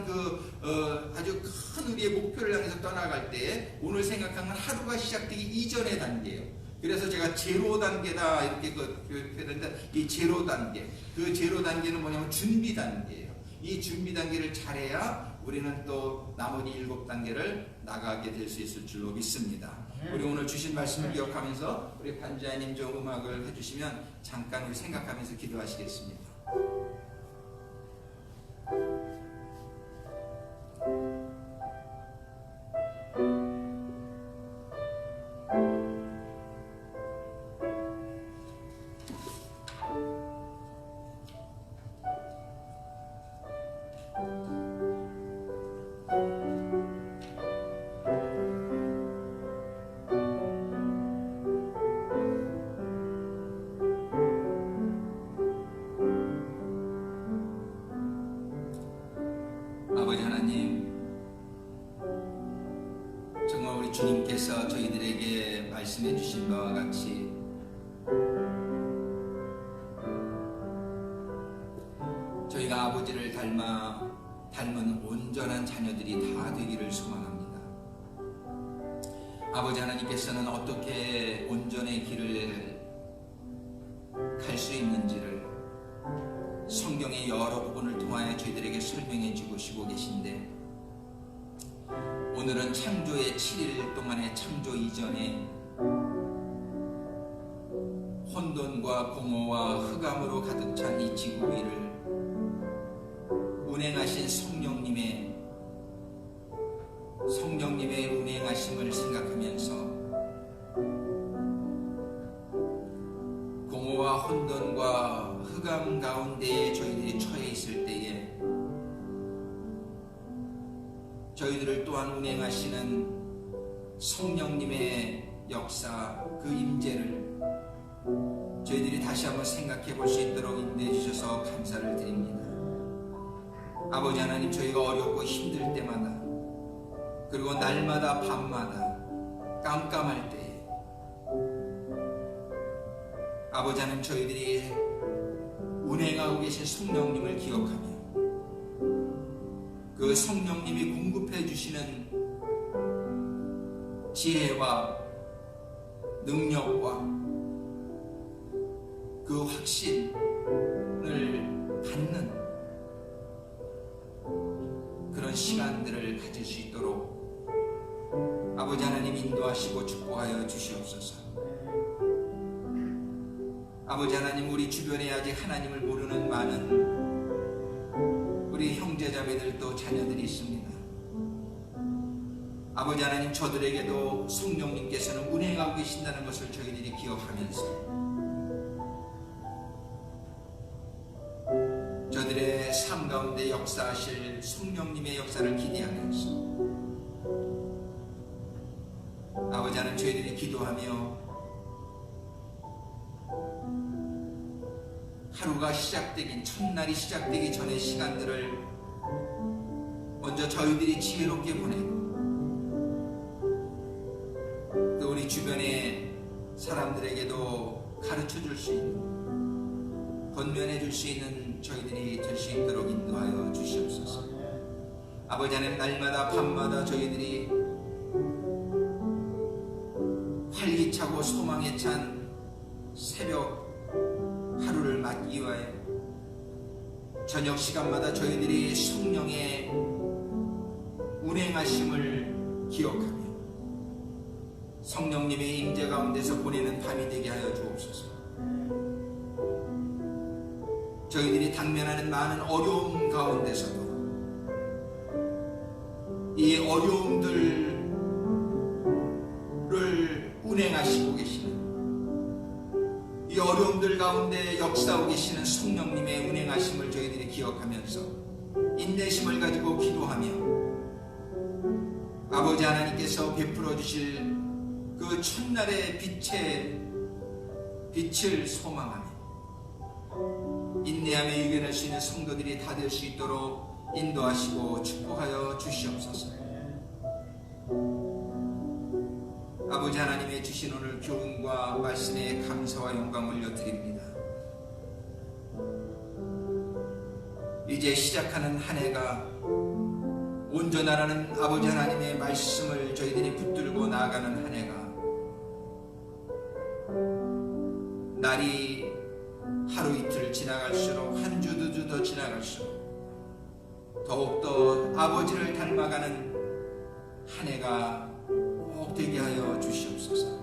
그 아주 큰 우리의 목표를 향해서 떠나갈 때 오늘 생각하는 하루가 시작되기 이전의 단계예요. 그래서 제가 제로 단계다 이렇게 표현했는데 이 제로 단계, 그 제로 단계는 뭐냐면 준비 단계예요. 이 준비 단계를 잘해야 우리는 또 나머지 7단계를 나가게 될 수 있을 줄로 믿습니다. 우리 오늘 주신 말씀을 기억하면서 우리 반주하님 좀 음악을 해주시면 잠깐 우리 생각하면서 기도하시겠습니다. 아버지 하나님, 정말 우리 주님께서 저희들에게 말씀해 주신 바와 같이 저희가 아버지를 닮은 온전한 자녀들이 다 되기를 소망합니다. 아버지 하나님께서는 어떻게 온전의 길을 갈 수 있는지를 성경의 여러 부분을 통하여 저희들에게 설명해 주시고 계신데, 오늘은 창조의 7일 동안의 창조 이전에 혼돈과 공허와 흑암으로 가득 찬 이 지구 위를 운행하신 성령님의 운행하심을 생각하면서 공허와 혼돈과 흑암 가운데에 저희들이 처해 있을 때에 저희들을 또한 운행하시는 성령님의 역사, 그 임재를 저희들이 다시 한번 생각해 볼 수 있도록 인도해 주셔서 감사를 드립니다. 아버지 하나님, 저희가 어렵고 힘들 때마다, 그리고 날마다 밤마다 깜깜할 때에 아버지 하나님, 저희들이 운행하고 계신 성령님을 기억하며 그 성령님이 공급해 주시는 지혜와 능력과 그 확신을 받는 그런 시간들을 가질 수 있도록 아버지 하나님 인도하시고 축복하여 주시옵소서. 아버지 하나님, 우리 주변에 아직 하나님을 모르는 많은 우리 형제자매들도 자녀들이 있습니다. 아버지 하나님, 저들에게도 성령님께서는 운행하고 계신다는 것을 저희들이 기억하면서 저들의 삶 가운데 역사하실 성령님의 역사를 기대하면서 아버지 하나님, 저희들이 기도하며 하루가 시작되긴, 첫날이 시작되기 전의 시간들을 먼저 저희들이 지혜롭게 보내고 또 우리 주변의 사람들에게도 가르쳐 줄 수 있는, 권면해 줄 수 있는 저희들이 될 수 있도록 인도하여 주시옵소서. 아버지 하나님, 날마다 밤마다 저희들이 활기차고 소망에 찬 새벽 하루를 맞기 위하여 저녁 시간마다 저희들이 성령의 운행하심을 기억하며 성령님의 임재 가운데서 보내는 밤이 되게 하여 주옵소서. 저희들이 당면하는 많은 어려움 가운데서도 이 어려움들을 운행하시고 계시는, 이 어려움들 가운데 역사하고 계시는 성령님의 운행하심을 저희들이 기억하면서 인내심을 가지고 기도하며 아버지 하나님께서 베풀어 주실 그 첫날의 빛을 소망하며 인내하며 이겨낼 수 있는 성도들이 다 될 수 있도록 인도하시고 축복하여 주시옵소서. 아버지 하나님의 주신 오늘 교훈과 말씀에 감사와 영광 올려드립니다. 이제 시작하는 한 해가 온전하라는 아버지 하나님의 말씀을 저희들이 붙들고 나아가는 한 해가, 날이 하루 이틀 지나갈수록, 한 주 두 주 더 지나갈수록 더욱더 아버지를 닮아가는 한 해가 꼭 되게 하여 주시옵소서.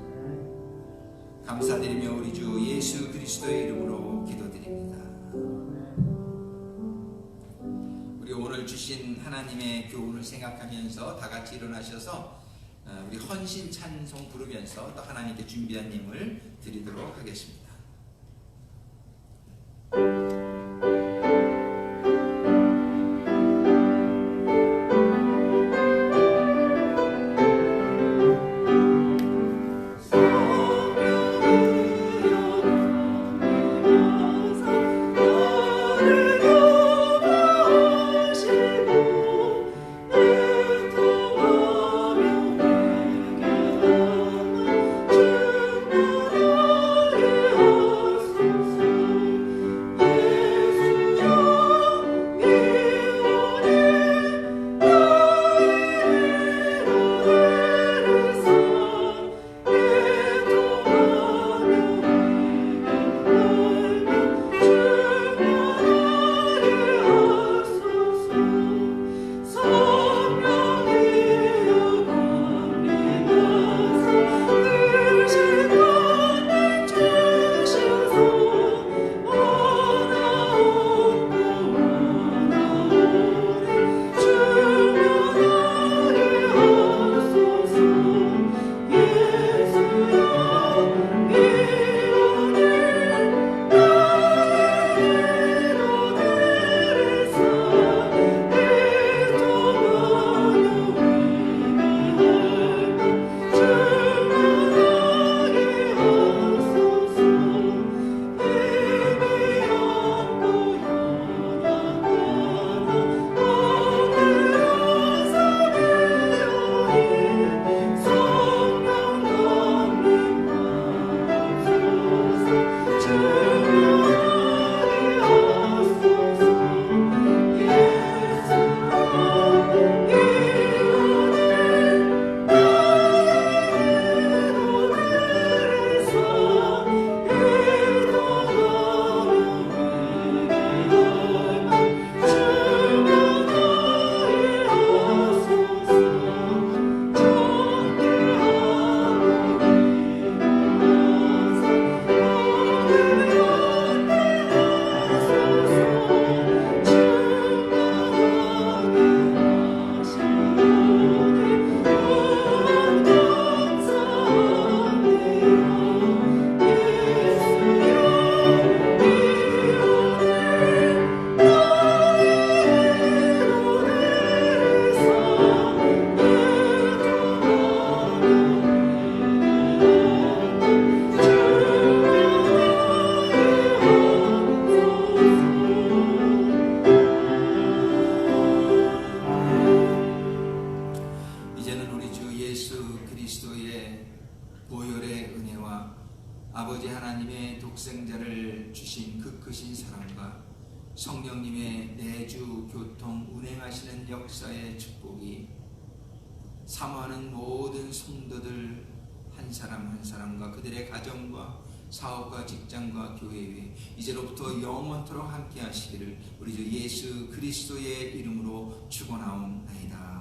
감사드리며 우리 주 예수 그리스도의 이름으로 기도드립니다. 주신 하나님의 교훈을 생각하면서 다 같이 일어나셔서 우리 헌신 찬송 부르면서 또 하나님께 준비한 예물 드리도록 하겠습니다. 아버지 하나님의 독생자를 주신 그 크신 사랑과 성령님의 내주 교통 운행하시는 역사의 축복이 사모하는 모든 성도들 한 사람 한 사람과 그들의 가정과 사업과 직장과 교회에 이제로부터 영원토록 함께 하시기를 우리 주 예수 그리스도의 이름으로 축원하옵나이다.